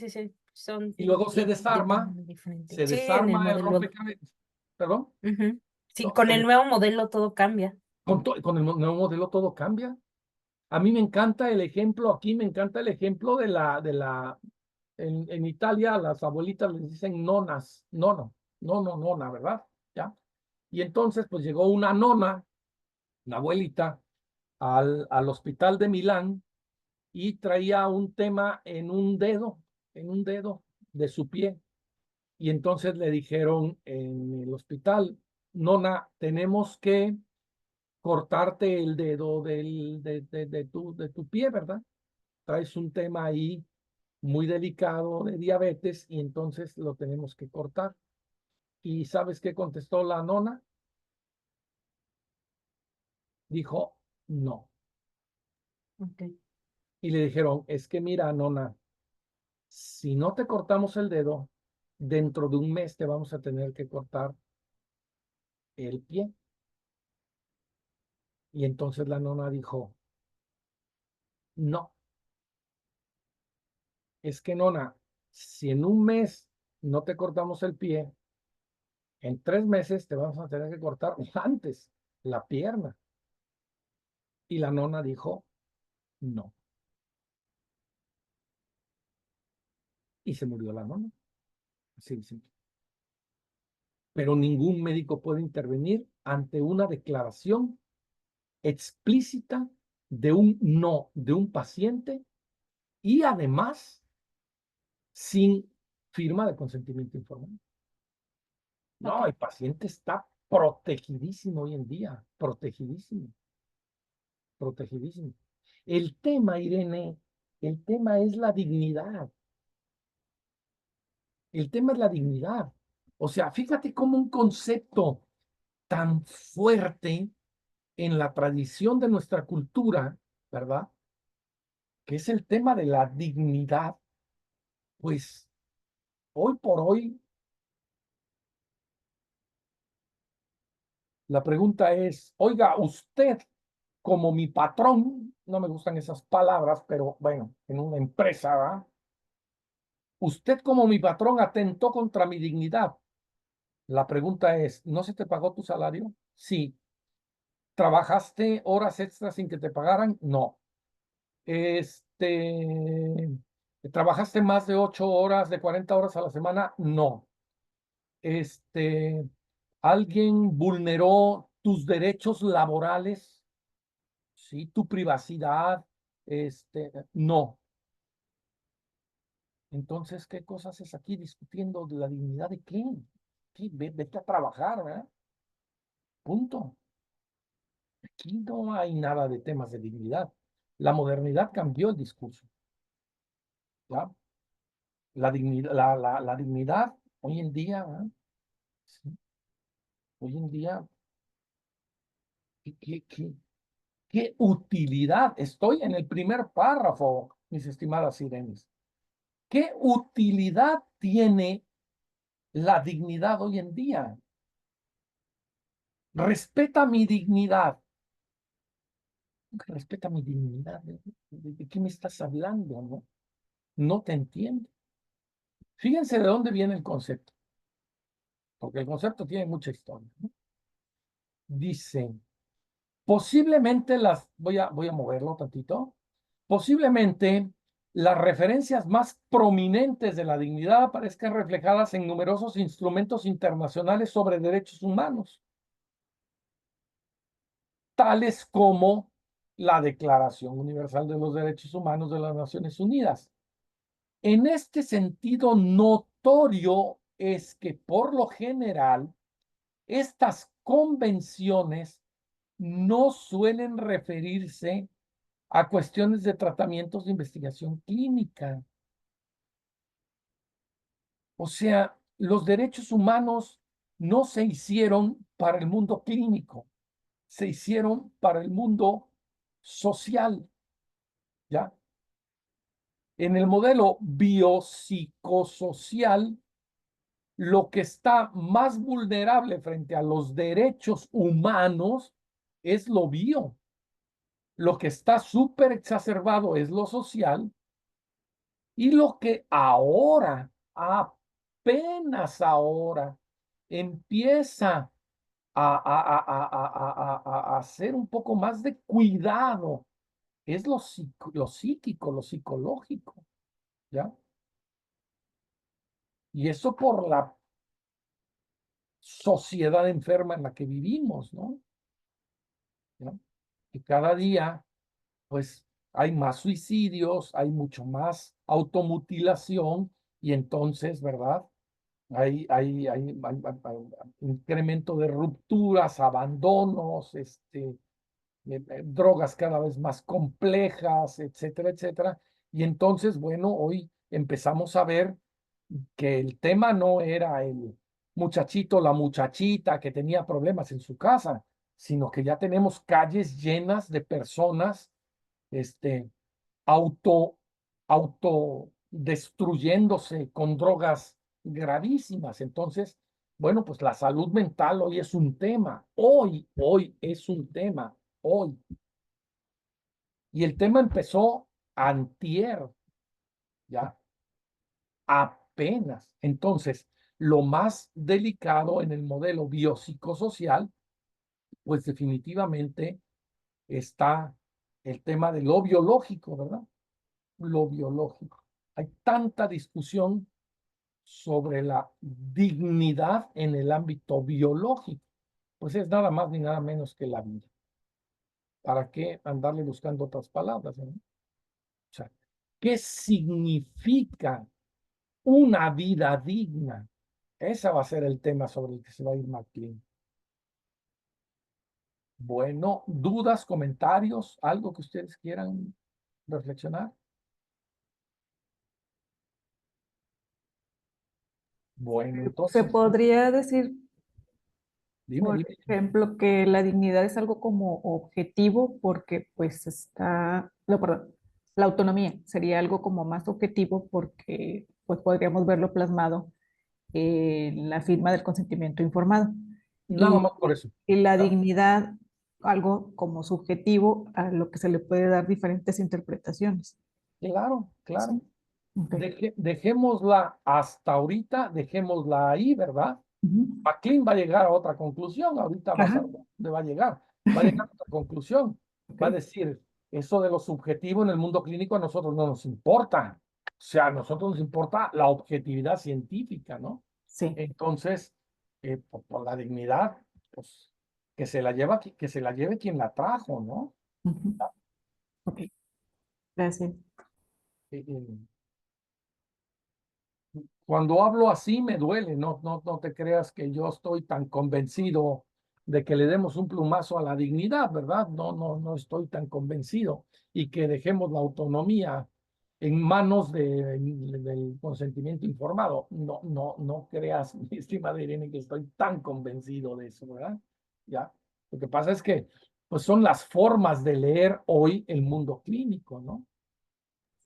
Son Y luego se desarma, diferentes. se Sí, en el desarma el modelo. rompecabezas. ¿Perdón? Ujú. Sí, No, con el nuevo modelo todo cambia. con el nuevo modelo todo cambia. A mí me encanta el ejemplo, aquí me encanta el ejemplo en Italia las abuelitas les dicen nonas, nona, ¿verdad? ¿Ya? Y entonces pues llegó una nona, una abuelita, al hospital de Milán y traía un tema en un dedo de su pie. Y entonces le dijeron en el hospital, nona, tenemos que cortarte el dedo de tu pie, ¿verdad? Traes un tema ahí muy delicado de diabetes y entonces lo tenemos que cortar. ¿Y sabes qué contestó la nona? Dijo, no. Ok. Y le dijeron, es que mira, nona, si no te cortamos el dedo, dentro de un mes te vamos a tener que cortar el pie. Y entonces la nona dijo, no, es que nona, si en un mes no te cortamos el pie, en 3 meses te vamos a tener que cortar antes la pierna. Y la nona dijo, no. Y se murió la nona. Así de simple. Pero ningún médico puede intervenir ante una declaración explícita de un no de un paciente y además sin firma de consentimiento informado. No, Ok. el paciente está protegidísimo hoy en día, protegidísimo, protegidísimo. El tema, Irene, el tema es la dignidad. El tema es la dignidad. O sea, fíjate cómo un concepto tan fuerte en la tradición de nuestra cultura, ¿verdad? Que es el tema de la dignidad, pues hoy por hoy la pregunta es, oiga, usted como mi patrón, no me gustan esas palabras, pero bueno, en una empresa, ¿verdad? Usted como mi patrón atentó contra mi dignidad. La pregunta es, ¿no se te pagó tu salario? Sí. ¿Trabajaste horas extras sin que te pagaran? No. Este, ¿trabajaste más de 8 horas, de 40 horas a la semana? No. Este, ¿alguien vulneró tus derechos laborales? Sí, tu privacidad, no. Entonces, ¿qué cosa haces aquí discutiendo de la dignidad de qué? Sí, vete a trabajar, ¿verdad? Punto. Aquí no hay nada de temas de dignidad. La modernidad cambió el discurso, ¿ya? La dignidad hoy en día, ¿verdad? Sí, hoy en día, ¿qué utilidad? Estoy en el primer párrafo, mis estimadas sirenes. ¿Qué utilidad tiene la dignidad hoy en día? Respeta mi dignidad. Respeta mi dignidad. ¿De qué me estás hablando? No, no te entiendo. Fíjense de dónde viene el concepto, porque el concepto tiene mucha historia, ¿no? Dice, posiblemente voy a moverlo tantito, posiblemente las referencias más prominentes de la dignidad aparezcan reflejadas en numerosos instrumentos internacionales sobre derechos humanos. tales como la Declaración Universal de los Derechos Humanos de las Naciones Unidas. En este sentido, notorio es que por lo general estas convenciones no suelen referirse a cuestiones de tratamientos de investigación clínica. O sea, los derechos humanos no se hicieron para el mundo clínico, se hicieron para el mundo social, ¿ya? En el modelo biopsicosocial, lo que está más vulnerable frente a los derechos humanos es lo bio. Lo que está súper exacerbado es lo social. Y lo que ahora, apenas ahora, empieza a hacer un poco más de cuidado es lo psíquico, lo psicológico, ¿ya? Y eso por la sociedad enferma en la que vivimos, ¿no? ¿Ya? Y cada día, pues, hay más suicidios, hay mucho más automutilación y entonces, ¿verdad? Hay incremento de rupturas, abandonos, drogas cada vez más complejas, etcétera, etcétera. Y entonces, bueno, hoy empezamos a ver que el tema no era el muchachito, la muchachita que tenía problemas en su casa, sino que ya tenemos calles llenas de personas, este, auto, autodestruyéndose con drogas gravísimas. Entonces, bueno, pues la salud mental hoy es un tema, hoy es un tema, hoy. Y el tema empezó antier, ya, apenas. Entonces, lo más delicado en el modelo biopsicosocial, pues definitivamente está el tema de lo biológico, ¿verdad? Lo biológico. Hay tanta discusión sobre la dignidad en el ámbito biológico. Pues es nada más ni nada menos que la vida. ¿Para qué andarle buscando otras palabras? ¿No? O sea, ¿qué significa una vida digna? Ese va a ser el tema sobre el que se va a ir McLean. Bueno, dudas, comentarios, algo que ustedes quieran reflexionar. Bueno, Se entonces, podría decir, dime, por dime. ejemplo, que la dignidad es algo como objetivo porque pues está, no, perdón, la autonomía sería algo como más objetivo porque pues podríamos verlo plasmado en la firma del consentimiento informado. Nada Y, más por eso. y la ¿Ya? dignidad, algo como subjetivo a lo que se le puede dar diferentes interpretaciones. Claro, claro. Sí. Ok. Dejémosla hasta ahorita, dejémosla ahí, ¿verdad? Ujú. McLean va a llegar a otra conclusión, ahorita vas a Ajá. ver dónde va a llegar. Va a llegar a otra conclusión. Ok. Va a decir, eso de lo subjetivo en el mundo clínico a nosotros no nos importa. O sea, a nosotros nos importa la objetividad científica, ¿no? Sí. Entonces, por la dignidad, pues, que se la lleve quien la trajo, ¿no? Ujú. Ok. Gracias. Eh, eh, Cuando hablo así me duele, no te creas que yo estoy tan convencido de que le demos un plumazo a la dignidad, ¿verdad? No estoy tan convencido y que dejemos la autonomía en manos del consentimiento informado. No creas, mi estimada Irene, que estoy tan convencido de eso, ¿verdad? Ya. Lo que pasa es que pues son las formas de leer hoy el mundo clínico, ¿no?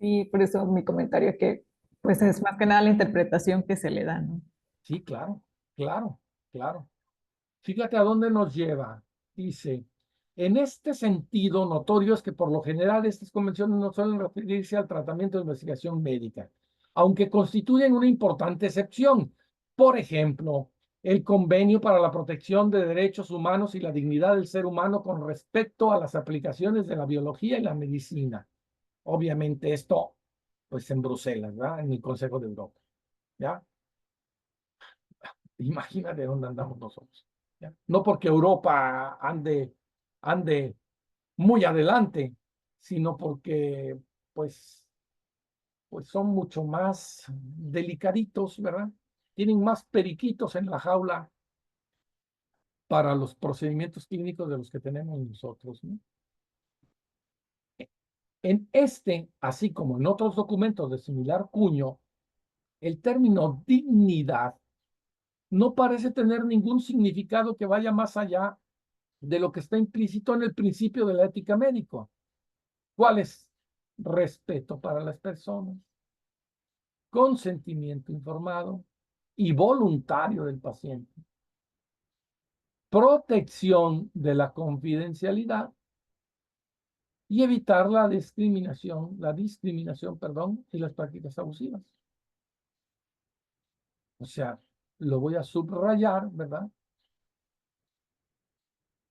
Sí, por eso mi comentario que pues es más que nada la interpretación que se le da, ¿no? Sí, claro, claro, claro. Fíjate a dónde nos lleva. Dice, en este sentido, notorio es que por lo general estas convenciones no suelen referirse al tratamiento de investigación médica, aunque constituyen una importante excepción. Por ejemplo, el Convenio para la Protección de Derechos Humanos y la Dignidad del Ser Humano con respecto a las aplicaciones de la biología y la medicina. Obviamente esto, pues en Bruselas, ¿verdad? En el Consejo de Europa, ¿ya? Imagínate dónde andamos nosotros. ¿Ya? No porque Europa ande ande muy adelante, sino porque pues son mucho más delicaditos, ¿verdad? Tienen más periquitos en la jaula para los procedimientos clínicos de los que tenemos nosotros, ¿no? En este, así como en otros documentos de similar cuño, el término dignidad no parece tener ningún significado que vaya más allá de lo que está implícito en el principio de la ética médica. ¿Cuál es? Respeto para las personas, consentimiento informado y voluntario del paciente, protección de la confidencialidad y evitar la discriminación, perdón, y las prácticas abusivas. O sea, lo voy a subrayar, ¿verdad?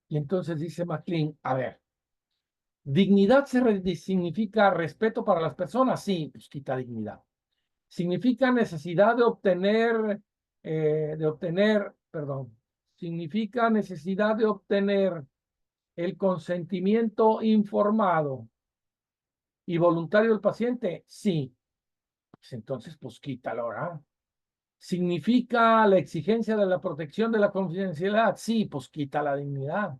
Y entonces dice MacLean, a ver, dignidad significa respeto para las personas, sí, pues quita dignidad. Significa necesidad significa necesidad de obtener el consentimiento informado y voluntario del paciente, sí. Pues entonces, pues quítalo, ¿verdad? ¿Significa la exigencia de la protección de la confidencialidad? Sí, pues quita la dignidad.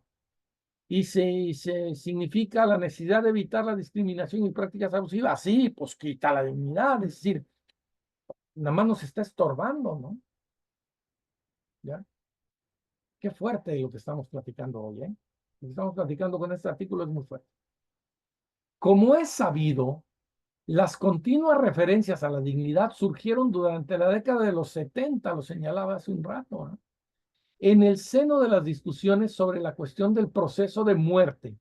¿Y se significa la necesidad de evitar la discriminación y prácticas abusivas? Sí, pues quita la dignidad. Es decir, nada más nos está estorbando, ¿no? ¿Ya? Qué fuerte lo que estamos platicando hoy, ¿eh? Lo que estamos platicando con este artículo es muy fuerte. Como es sabido, las continuas referencias a la dignidad surgieron durante la década de los 70, lo señalaba hace un rato, ¿no? En el seno de las discusiones sobre la cuestión del proceso de muerte,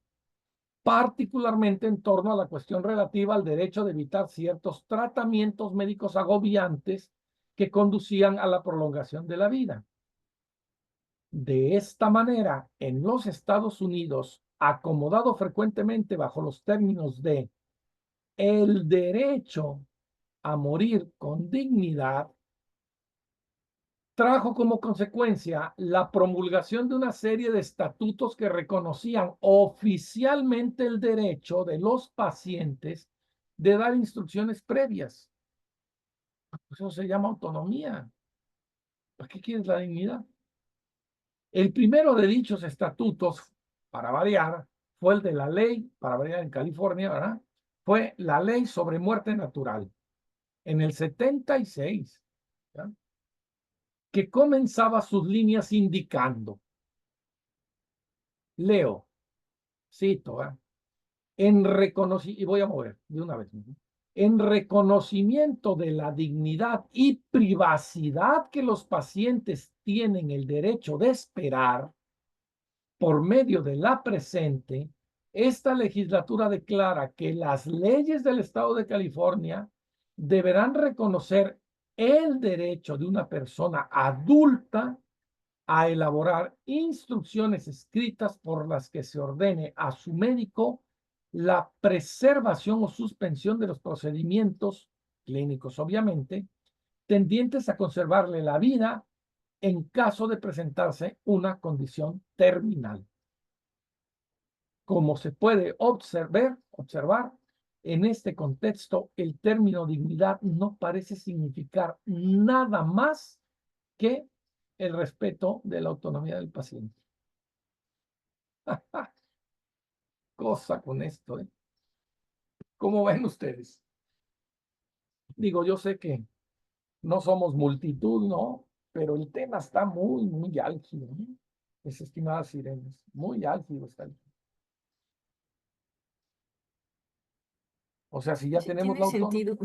particularmente en torno a la cuestión relativa al derecho de evitar ciertos tratamientos médicos agobiantes que conducían a la prolongación de la vida. De esta manera, en los Estados Unidos, acomodado frecuentemente bajo los términos de el derecho a morir con dignidad, trajo como consecuencia la promulgación de una serie de estatutos que reconocían oficialmente el derecho de los pacientes de dar instrucciones previas. Eso se llama autonomía. ¿Para qué quieres la dignidad? El primero de dichos estatutos, para variar, fue el de la ley, para variar en California, ¿verdad? Fue la ley sobre muerte natural, en el 76, ¿ya? Que comenzaba sus líneas indicando, leo, cito, y voy a mover de una vez, en reconocimiento de la dignidad y privacidad que los pacientes tienen el derecho de esperar, por medio de la presente, esta legislatura declara que las leyes del Estado de California deberán reconocer el derecho de una persona adulta a elaborar instrucciones escritas por las que se ordene a su médico la preservación o suspensión de los procedimientos clínicos, obviamente, tendientes a conservarle la vida en caso de presentarse una condición terminal. Como se puede observar, en este contexto, el término dignidad no parece significar nada más que el respeto de la autonomía del paciente. Cosa con esto, ¿eh? ¿Cómo ven ustedes? Digo, yo sé que no somos multitud, ¿no? Pero el tema está muy, muy álgido, ¿no? Mis estimadas sirenas, muy álgido está el tema. O sea, si ya Sí, tenemos tiene la autonomía. sentido.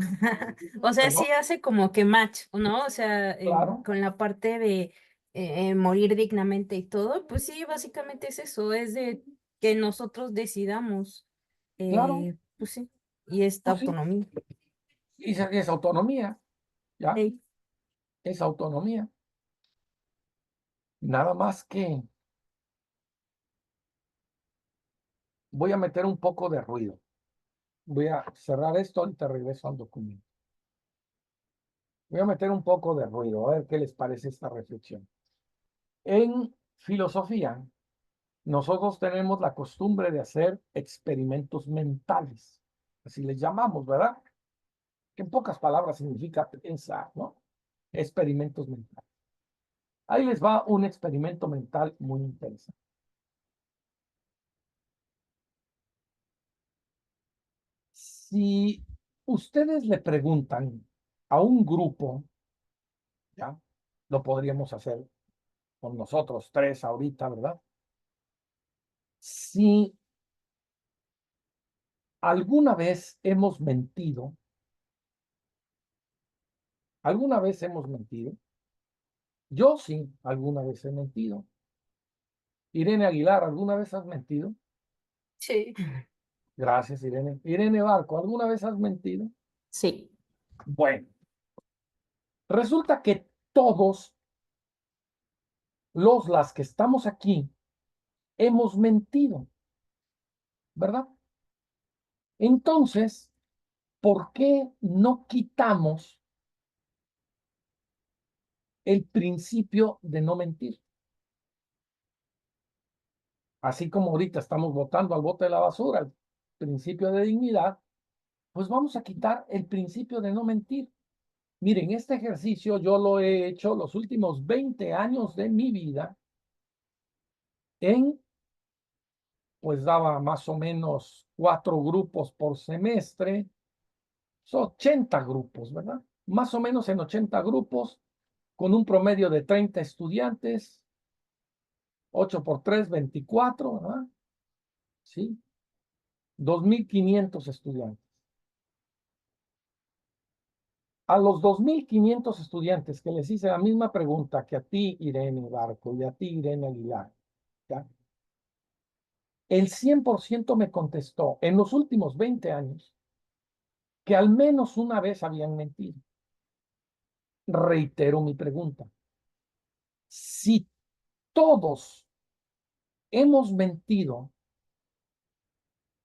O sea, sí hace como que match, ¿no? O sea, Claro. con la parte de morir dignamente y todo, pues sí, básicamente es eso, es de que nosotros decidamos, Claro, pues sí, y esta pues sí, autonomía. y es autonomía, ¿ya? Ey, Es autonomía. Nada más que voy a meter un poco de ruido. Voy a cerrar esto y te regreso al documento. Voy a meter un poco de ruido, a ver qué les parece esta reflexión. En filosofía nosotros tenemos la costumbre de hacer experimentos mentales. Así les llamamos, ¿verdad? Que en pocas palabras significa pensar, ¿no? Experimentos mentales. Ahí les va un experimento mental muy interesante. Si ustedes le preguntan a un grupo, ya, lo podríamos hacer con nosotros tres ahorita, ¿verdad? Si alguna vez hemos mentido, alguna vez hemos mentido, yo sí, alguna vez he mentido. Irene Aguilar, ¿alguna vez has mentido? Sí. Gracias, Irene. Irene Barco, ¿alguna vez has mentido? Sí. Bueno, resulta que todos las que estamos aquí hemos mentido, ¿verdad? Entonces, ¿por qué no quitamos el principio de no mentir? Así como ahorita estamos votando al bote de la basura, el principio de dignidad, pues vamos a quitar el principio de no mentir. Miren, este ejercicio yo lo he hecho los últimos 20 años de mi vida pues daba más o menos 4 grupos por semestre, son 80 grupos, ¿verdad? Más o menos en 80 grupos, con un promedio de 30 estudiantes, 8 por 3, 24, ¿verdad? Sí, 2.500 estudiantes. A los 2.500 estudiantes que les hice la misma pregunta que a ti, Irene Barco, y a ti, Irene Aguilar, ¿ya? El 100% me contestó en los últimos 20 años que al menos una vez habían mentido. Reitero mi pregunta. Si todos hemos mentido,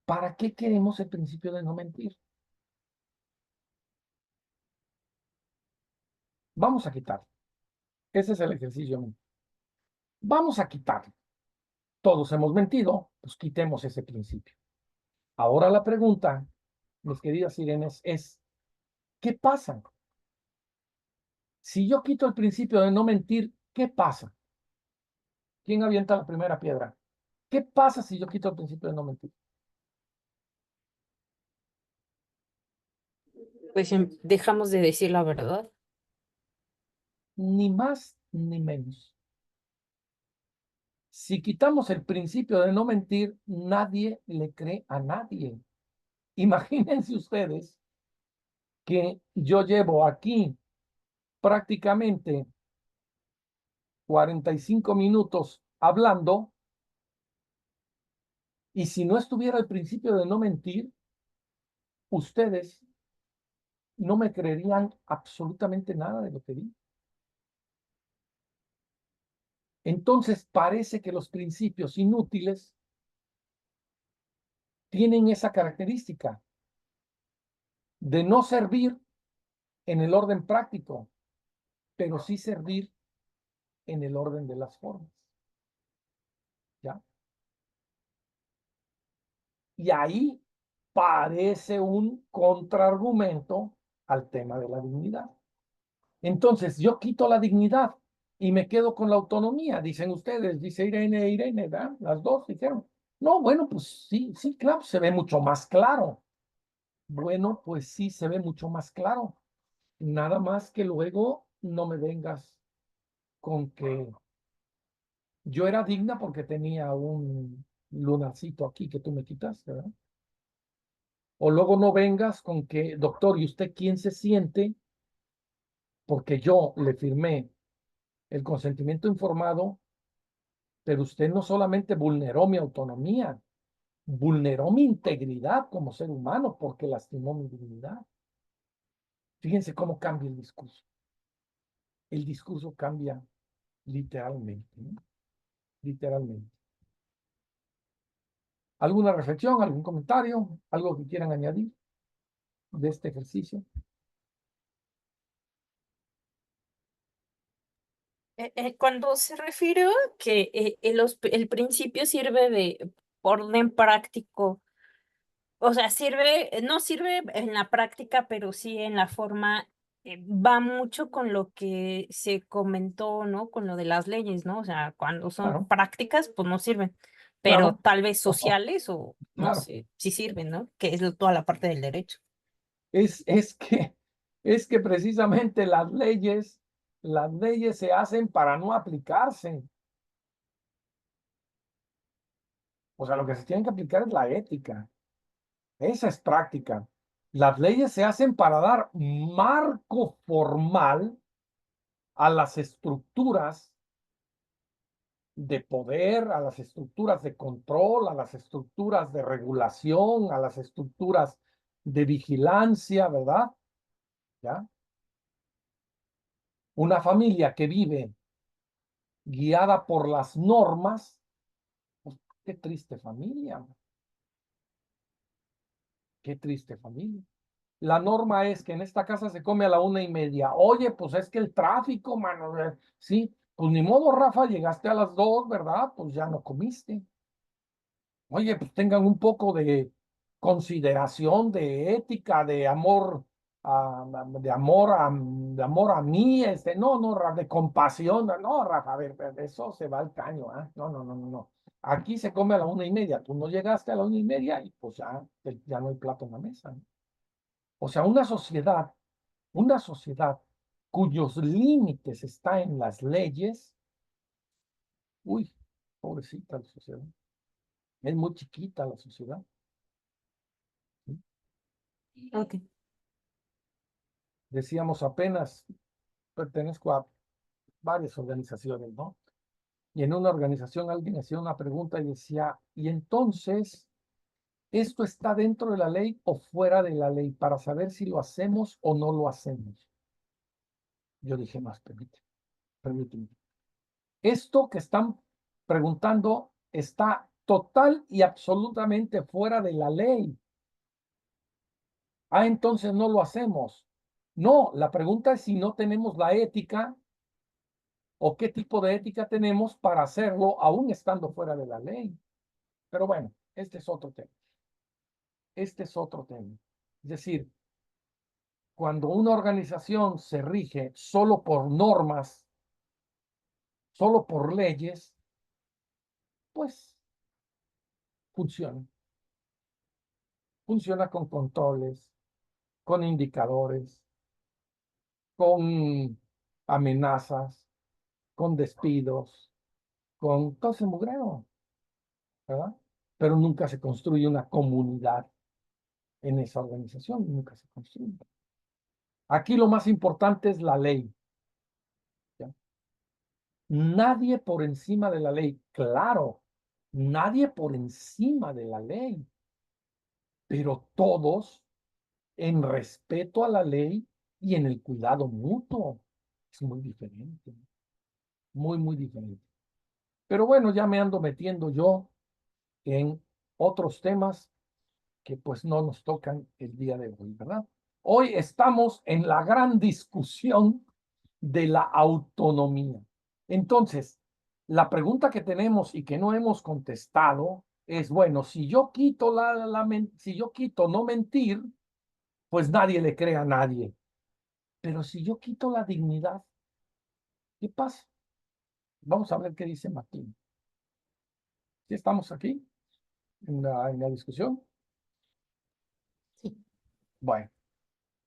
¿para qué queremos el principio de no mentir? Vamos a quitarlo. Ese es el ejercicio. Vamos a quitarlo. Todos hemos mentido, pues quitemos ese principio. Ahora la pregunta, mis queridas sirenes, es, ¿qué pasa? Si yo quito el principio de no mentir, ¿qué pasa? ¿Quién avienta la primera piedra? ¿Qué pasa si yo quito el principio de no mentir? Pues dejamos de decir la verdad. Ni más ni menos. Si quitamos el principio de no mentir, nadie le cree a nadie. Imagínense ustedes que yo llevo aquí prácticamente 45 minutos hablando y si no estuviera el principio de no mentir, ustedes no me creerían absolutamente nada de lo que digo. Entonces parece que los principios inútiles tienen esa característica de no servir en el orden práctico, pero sí servir en el orden de las formas. ¿Ya? Y ahí parece un contraargumento al tema de la dignidad. Entonces, yo quito la dignidad y me quedo con la autonomía, dicen ustedes, dice Irene e Irene, ¿verdad? Las dos dijeron. No, bueno, pues sí, sí, claro, se ve mucho más claro. Bueno, pues sí, se ve mucho más claro. Nada más que luego no me vengas con que yo era digna porque tenía un lunarcito aquí que tú me quitaste, ¿verdad? O luego no vengas con que, doctor, ¿y usted quién se siente? Porque yo le firmé el consentimiento informado, pero usted no solamente vulneró mi autonomía, vulneró mi integridad como ser humano porque lastimó mi dignidad. Fíjense cómo cambia el discurso. El discurso cambia literalmente, ¿no? Literalmente. ¿Alguna reflexión, algún comentario, algo que quieran añadir de este ejercicio? Cuando se refiere a que el principio sirve de orden práctico, o sea, no sirve en la práctica, pero sí en la forma, va mucho con lo que se comentó, ¿no? Con lo de las leyes, ¿no? O sea, cuando son Claro, prácticas, pues no sirven, pero claro, tal vez ojo, sociales o no claro. sé, sí sirven, ¿no? Que es toda la parte del derecho. Es que precisamente las leyes se hacen para no aplicarse. O sea, lo que se tiene que aplicar es la ética. Esa es práctica. Las leyes se hacen para dar marco formal a las estructuras de poder, a las estructuras de control, a las estructuras de regulación, a las estructuras de vigilancia, ¿verdad? ¿Ya? Una familia que vive guiada por las normas, pues, qué triste familia, qué triste familia. La norma es que en esta casa se come a la 1:30. Oye, pues es que el tráfico, mano, sí, pues ni modo, Rafa, llegaste a las 2, ¿verdad? Pues ya no comiste. Oye, pues tengan un poco de consideración, de ética, de amor, de amor a mí, no, de compasión, no, Rafa, a ver, eso se va al caño, ¿ah? No, no, no, no, no. Aquí se come a la 1:30, tú no llegaste a la 1:30 y pues ya no hay plato en la mesa, ¿no? O sea, una sociedad cuyos límites están en las leyes, uy, pobrecita la sociedad, es muy chiquita la sociedad. ¿Sí? Ok. Decíamos apenas, pertenezco a varias organizaciones, ¿no? Y en una organización alguien hacía una pregunta y decía, y entonces, ¿esto está dentro de la ley o fuera de la ley para saber si lo hacemos o no lo hacemos? Yo dije, más, permíteme. Esto que están preguntando está total y absolutamente fuera de la ley. Ah, entonces no lo hacemos. No, la pregunta es si no tenemos la ética o qué tipo de ética tenemos para hacerlo aún estando fuera de la ley. Pero bueno, este es otro tema. Este es otro tema. Es decir, cuando una organización se rige solo por normas, solo por leyes, pues funciona. Funciona con controles, con indicadores, con amenazas, con despidos, con todo ese mugrero, ¿verdad? Pero nunca se construye una comunidad en esa organización, nunca se construye. Aquí lo más importante es la ley. ¿Ya? Nadie por encima de la ley, claro, nadie por encima de la ley, pero todos en respeto a la ley y en el cuidado mutuo. Es muy diferente, muy, muy diferente. Pero bueno, ya me ando metiendo yo en otros temas que pues no nos tocan el día de hoy, ¿verdad? Hoy estamos en la gran discusión de la autonomía. Entonces, la pregunta que tenemos y que no hemos contestado es, bueno, si yo quito si yo quito no mentir, pues nadie le cree a nadie. Pero si yo quito la dignidad, ¿qué pasa? Vamos a ver qué dice Martín. ¿Sí estamos aquí en la discusión? Sí. Bueno,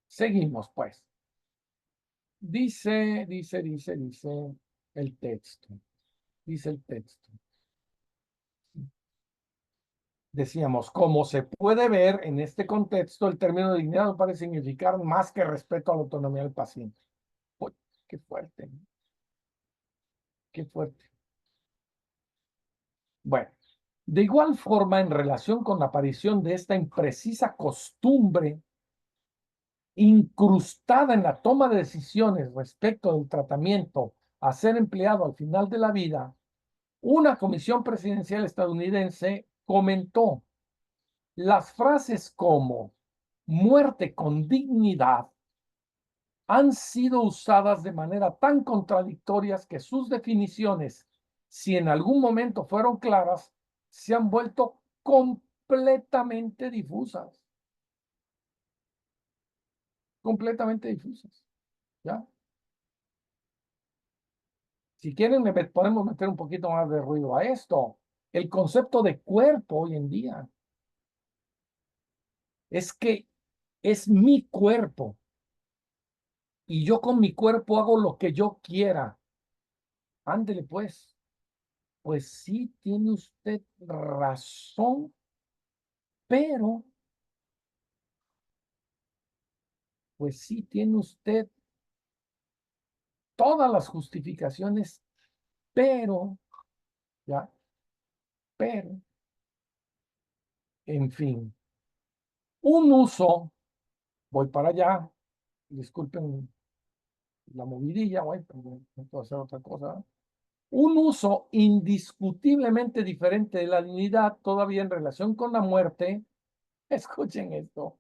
seguimos pues. Dice el texto. Dice el texto. Decíamos, como se puede ver en este contexto, el término dignidad no parece significar más que respeto a la autonomía del paciente. Uy, qué fuerte, ¿no? Qué fuerte. Bueno, de igual forma, en relación con la aparición de esta imprecisa costumbre incrustada en la toma de decisiones respecto del tratamiento a ser empleado al final de la vida, una comisión presidencial estadounidense comentó las frases como muerte con dignidad han sido usadas de manera tan contradictorias que sus definiciones, si en algún momento fueron claras, se han vuelto completamente difusas. Completamente difusas. ¿Ya? Si quieren, podemos meter un poquito más de ruido a esto. El concepto de cuerpo hoy en día es que es mi cuerpo y yo con mi cuerpo hago lo que yo quiera. Ándele pues. Pues sí, tiene usted razón, pero, pues sí, tiene usted todas las justificaciones, pero, ya, pero, en fin, un uso, voy para allá, disculpen la movidilla, voy, no puedo hacer otra cosa. Un uso indiscutiblemente diferente de la dignidad todavía en relación con la muerte, escuchen esto,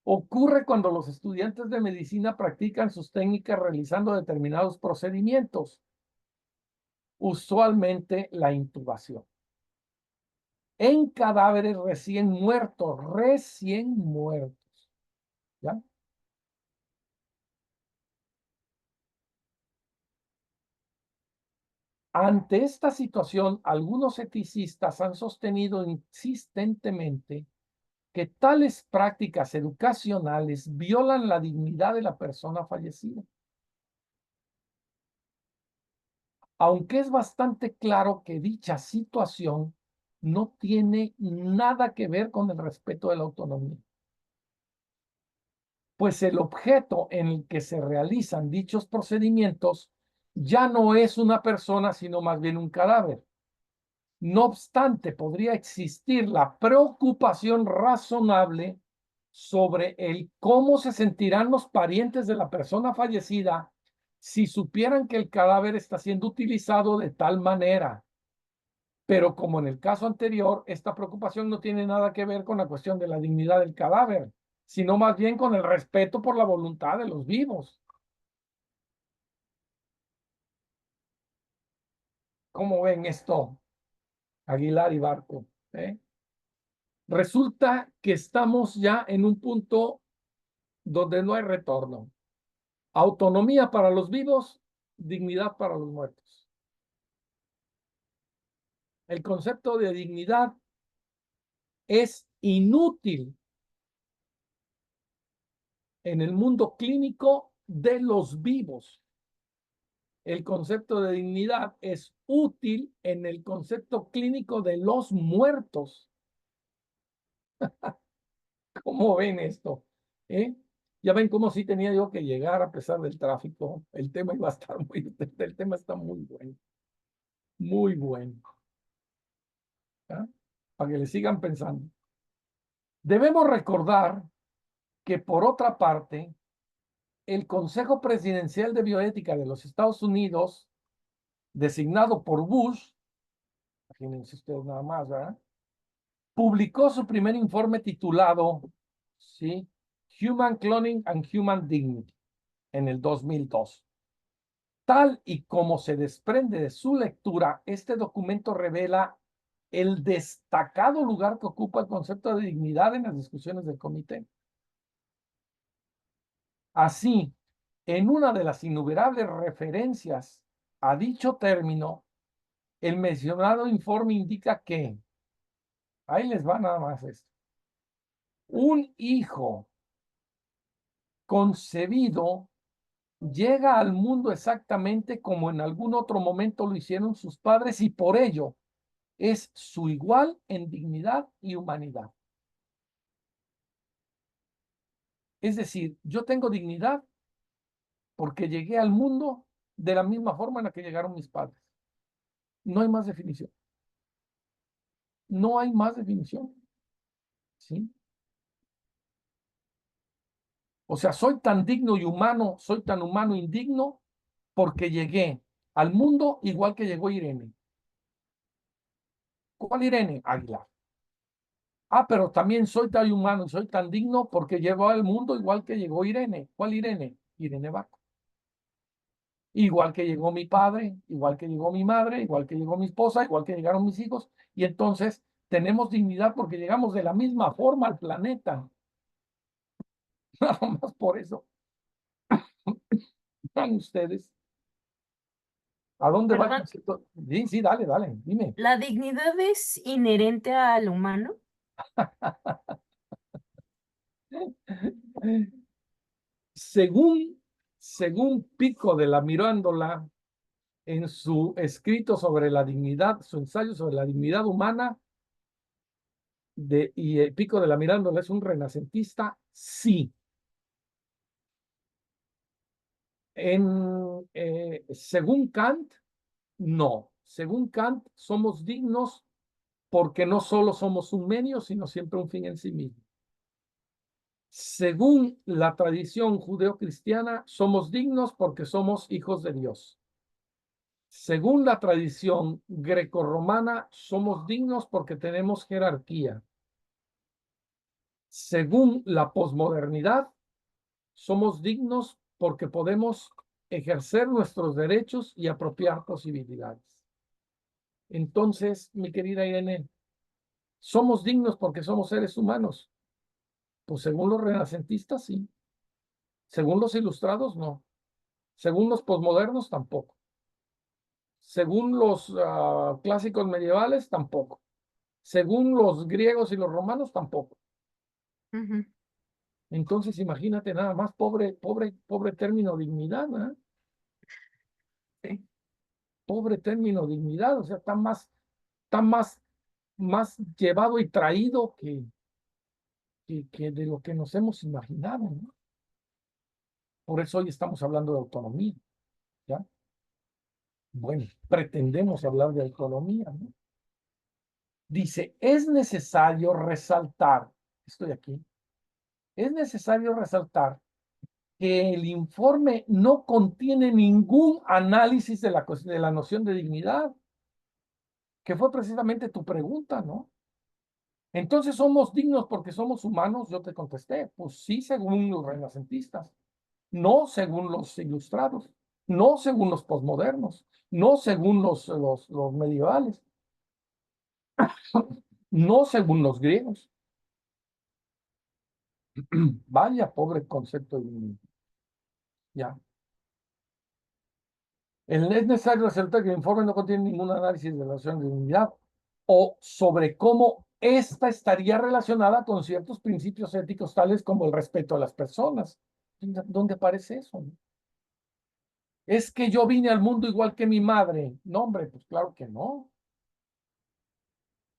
ocurre cuando los estudiantes de medicina practican sus técnicas realizando determinados procedimientos, usualmente la intubación, en cadáveres recién muertos, ¿ya? Ante esta situación, algunos eticistas han sostenido insistentemente que tales prácticas educacionales violan la dignidad de la persona fallecida. Aunque es bastante claro que dicha situación no tiene nada que ver con el respeto de la autonomía, pues el objeto en el que se realizan dichos procedimientos ya no es una persona, sino más bien un cadáver. No obstante, podría existir la preocupación razonable sobre el cómo se sentirán los parientes de la persona fallecida si supieran que el cadáver está siendo utilizado de tal manera. Pero como en el caso anterior, esta preocupación no tiene nada que ver con la cuestión de la dignidad del cadáver, sino más bien con el respeto por la voluntad de los vivos. ¿Cómo ven esto, Aguilar y Barco? Resulta que estamos ya en un punto donde no hay retorno. Autonomía para los vivos, dignidad para los muertos. El concepto de dignidad es inútil en el mundo clínico de los vivos. El concepto de dignidad es útil en el concepto clínico de los muertos. ¿Cómo ven esto? Ya ven cómo sí tenía yo que llegar a pesar del tráfico. El tema iba a estar el tema está muy bueno. Muy bueno. ¿Ya? Para que le sigan pensando. Debemos recordar que, por otra parte, el Consejo Presidencial de Bioética de los Estados Unidos, designado por Bush, imagínense ustedes nada más, ¿verdad? Publicó su primer informe titulado, ¿sí?, Human Cloning and Human Dignity, en el 2002. Tal y como se desprende de su lectura, este documento revela el destacado lugar que ocupa el concepto de dignidad en las discusiones del comité. Así, en una de las innumerables referencias a dicho término, el mencionado informe indica que, ahí les va nada más esto, un hijo concebido llega al mundo exactamente como en algún otro momento lo hicieron sus padres y por ello es su igual en dignidad y humanidad. Es decir, yo tengo dignidad porque llegué al mundo de la misma forma en la que llegaron mis padres. No hay más definición. No hay más definición. ¿Sí? O sea, soy tan digno y humano, soy tan humano e indigno porque llegué al mundo igual que llegó Irene. ¿Cuál Irene? Aguilar. Ah, pero también soy tan humano y soy tan digno porque llegó al mundo igual que llegó Irene. ¿Cuál Irene? Irene Baco. Igual que llegó mi padre, igual que llegó mi madre, igual que llegó mi esposa, igual que llegaron mis hijos, y entonces tenemos dignidad porque llegamos de la misma forma al planeta. Nada más por eso. Van ustedes. ¿A dónde va el Perdón. concepto? Sí, sí, dale, dale, dime. ¿La dignidad es inherente al humano? Según Pico de la Mirandola, en su escrito sobre la dignidad, su ensayo sobre la dignidad humana, y el Pico de la Mirandola es un renacentista, sí. Según Kant, no. Según Kant, somos dignos porque no solo somos un medio, sino siempre un fin en sí mismo. Según la tradición judeocristiana, somos dignos porque somos hijos de Dios. Según la tradición grecorromana, somos dignos porque tenemos jerarquía. Según la posmodernidad, somos dignos porque podemos ejercer nuestros derechos y apropiar posibilidades. Entonces, mi querida Irene, ¿somos dignos porque somos seres humanos? Pues según los renacentistas, sí. Según los ilustrados, no. Según los posmodernos, tampoco. Según los clásicos medievales, tampoco. Según los griegos y los romanos, tampoco. Ujú. Entonces, imagínate nada más, pobre término dignidad, ¿eh? Sí. Pobre término dignidad, o sea, está más llevado y traído que de lo que nos hemos imaginado, ¿no? Por eso hoy estamos hablando de autonomía, ¿ya? Bueno, pretendemos hablar de autonomía, ¿no? Dice, es necesario resaltar, estoy aquí, es necesario resaltar que el informe no contiene ningún análisis de la noción de dignidad, que fue precisamente tu pregunta, ¿no? Entonces, ¿somos dignos porque somos humanos? Yo te contesté, pues sí, según los renacentistas, no según los ilustrados, no según los posmodernos, no según los medievales, no según los griegos. Vaya pobre concepto de dignidad. Ya. Es necesario resaltar que el informe no contiene ningún análisis de la noción de dignidad o sobre cómo ésta estaría relacionada con ciertos principios éticos tales como el respeto a las personas. ¿Dónde aparece eso? Es que yo vine al mundo igual que mi madre. No, hombre, pues claro que no.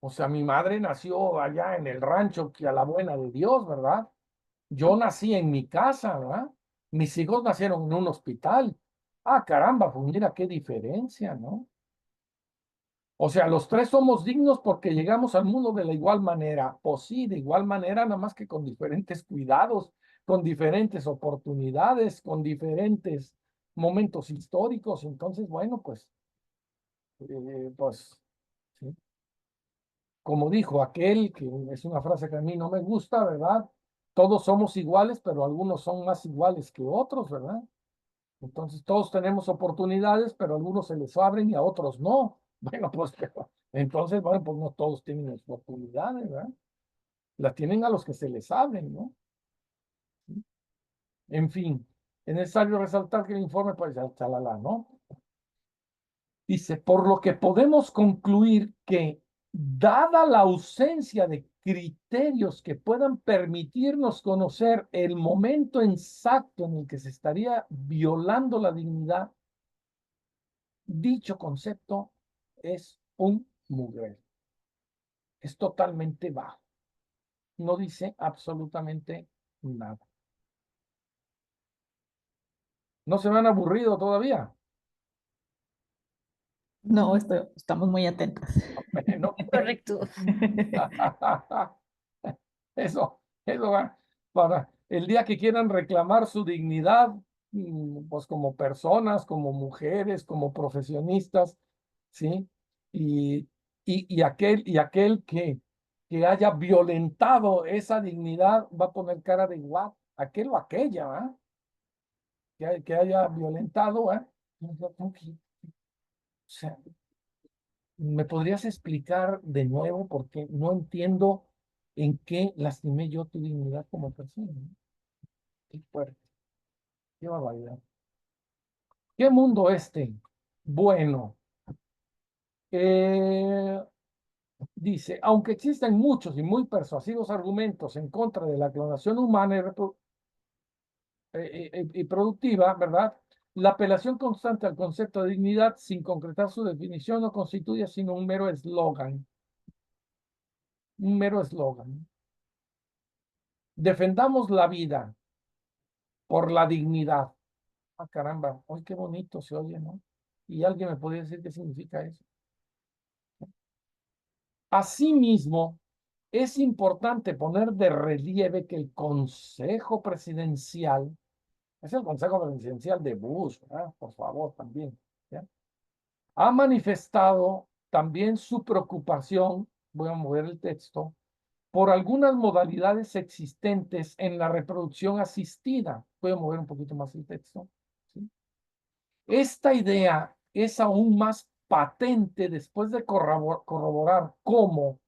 O sea, mi madre nació allá en el rancho, que a la buena de Dios, ¿verdad? Yo nací en mi casa, ¿verdad? Mis hijos nacieron en un hospital. Ah, caramba, pues mira qué diferencia, ¿no? O sea, los tres somos dignos porque llegamos al mundo de la igual manera. O sí, de igual manera, nada más que con diferentes cuidados, con diferentes oportunidades, con diferentes momentos históricos. Entonces, bueno, pues, ¿sí? Como dijo aquel, que es una frase que a mí no me gusta, ¿verdad? Todos somos iguales, pero algunos son más iguales que otros, ¿verdad? Entonces todos tenemos oportunidades, pero a algunos se les abren y a otros no. Bueno, pues entonces, bueno, pues no todos tienen oportunidades, ¿verdad? Las tienen a los que se les abren, ¿no? En fin, es necesario resaltar que el informe, pues, chalala, ¿no? Dice, por lo que podemos concluir que, dada la ausencia de criterios que puedan permitirnos conocer el momento exacto en el que se estaría violando la dignidad, dicho concepto es un mugrero. Es totalmente bajo. No dice absolutamente nada. ¿No se me han aburrido todavía? No, estamos muy atentos. Bueno, Correcto. eso va para el día que quieran reclamar su dignidad, pues como personas, como mujeres, como profesionistas, ¿sí? Y aquel que haya violentado esa dignidad va a poner cara de igual, aquel o aquella, ¿ah? que haya violentado, ¿eh? O sea, ¿me podrías explicar de nuevo? Porque no entiendo en qué lastimé yo tu dignidad como persona, ¿no? Qué fuerte, qué barbaridad. ¿Qué mundo este? Bueno, dice, aunque existen muchos y muy persuasivos argumentos en contra de la clonación humana y productiva, ¿verdad? La apelación constante al concepto de dignidad sin concretar su definición no constituye sino un mero eslogan. Un mero eslogan. Defendamos la vida por la dignidad. Ah, caramba, hoy qué bonito se oye, ¿no? Y alguien me podría decir qué significa eso. Asimismo, es importante poner de relieve que el Consejo Presidencial, es el Consejo Presidencial de Bush, ¿verdad? Por favor, también, ¿ya? Ha manifestado también su preocupación, voy a mover el texto, por algunas modalidades existentes en la reproducción asistida. Voy a mover un poquito más el texto. ¿Sí? Esta idea es aún más patente después de corroborar cómo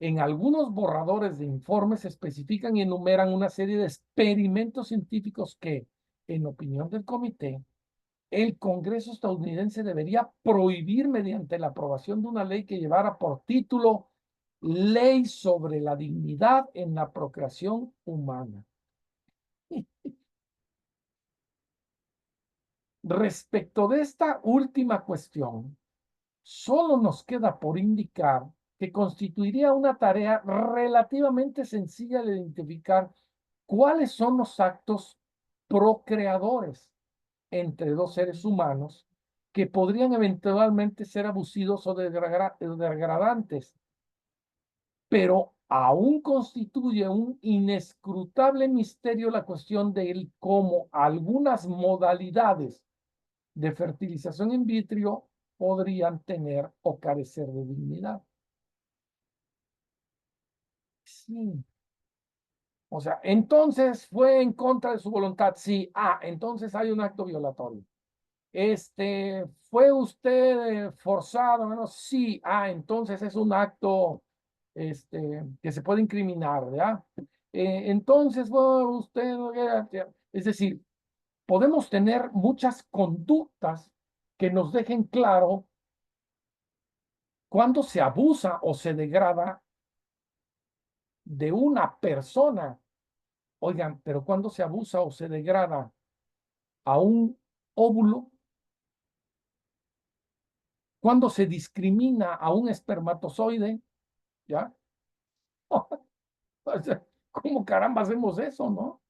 en algunos borradores de informes se especifican y enumeran una serie de experimentos científicos que, en opinión del comité, el Congreso estadounidense debería prohibir mediante la aprobación de una ley que llevara por título Ley sobre la dignidad en la procreación humana. Respecto de esta última cuestión, solo nos queda por indicar que constituiría una tarea relativamente sencilla de identificar cuáles son los actos procreadores entre dos seres humanos que podrían eventualmente ser abusivos o degradantes, pero aún constituye un inescrutable misterio la cuestión de cómo algunas modalidades de fertilización in vitro podrían tener o carecer de dignidad. Sí. O sea, entonces fue en contra de su voluntad. Sí. Entonces hay un acto violatorio. ¿Fue usted forzado? Bueno, sí. Entonces es un acto que se puede incriminar, ¿verdad? Entonces fue usted, es decir, podemos tener muchas conductas que nos dejen claro cuando se abusa o se degrada de una persona. Oigan, pero cuando se abusa o se degrada a un óvulo, cuando se discrimina a un espermatozoide, ¿ya? O sea, ¿cómo caramba hacemos eso, no?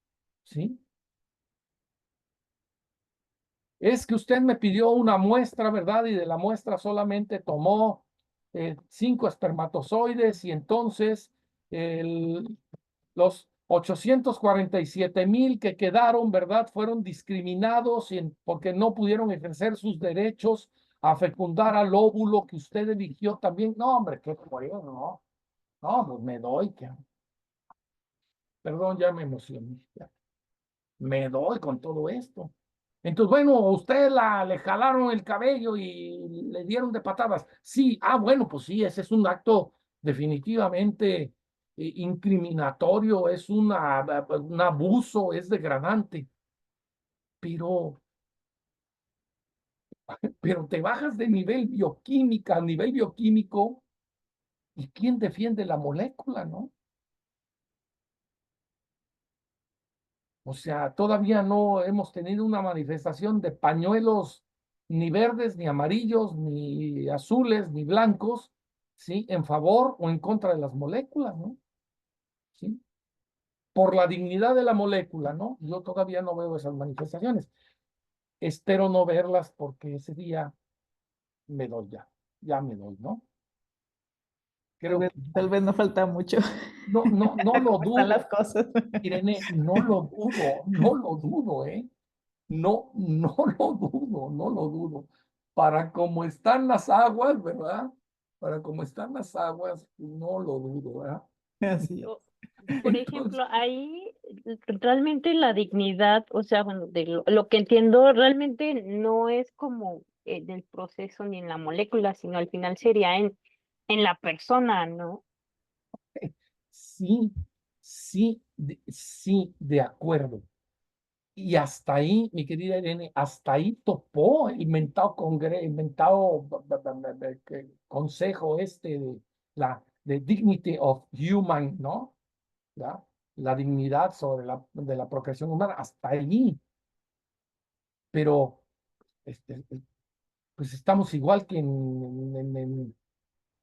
¿Sí? Es que usted me pidió una muestra, ¿verdad? Y de la muestra solamente tomó 5 espermatozoides y entonces los 847,000 que quedaron, ¿verdad? Fueron discriminados porque no pudieron ejercer sus derechos a fecundar al óvulo que usted eligió también. No, hombre, qué bueno, no. No, pues me doy. Perdón, ya me emocioné. Me doy con todo esto. Entonces, bueno, a usted le jalaron el cabello y le dieron de patadas. Sí, bueno, pues sí, ese es un acto definitivamente incriminatorio, es un abuso, es degradante. Pero te bajas de nivel bioquímica a nivel bioquímico, ¿y quién defiende la molécula, no? O sea, todavía no hemos tenido una manifestación de pañuelos ni verdes, ni amarillos, ni azules, ni blancos, ¿sí? En favor o en contra de las moléculas, ¿no? ¿Sí? Por la dignidad de la molécula, ¿no? Yo todavía no veo esas manifestaciones. Espero no verlas porque ese día me doy ya me doy, ¿no? Creo que Tal vez no falta mucho. no lo ¿Cómo están dudo, las cosas? Irene, no lo dudo, ¿eh? No lo dudo, no lo dudo. Para cómo están las aguas, ¿verdad? Para cómo están las aguas, no lo dudo, ¿verdad? Así es. Por Entonces, ejemplo, ahí realmente la dignidad, o sea, bueno, de lo que entiendo realmente no es como en el proceso ni en la molécula, sino al final sería en la persona, ¿no? Sí, sí, de acuerdo. Y hasta ahí, mi querida Irene, hasta ahí topó el consejo de Dignity of Human, ¿no? ¿Ya? La dignidad de la procreación humana, hasta allí. Pero, pues estamos igual que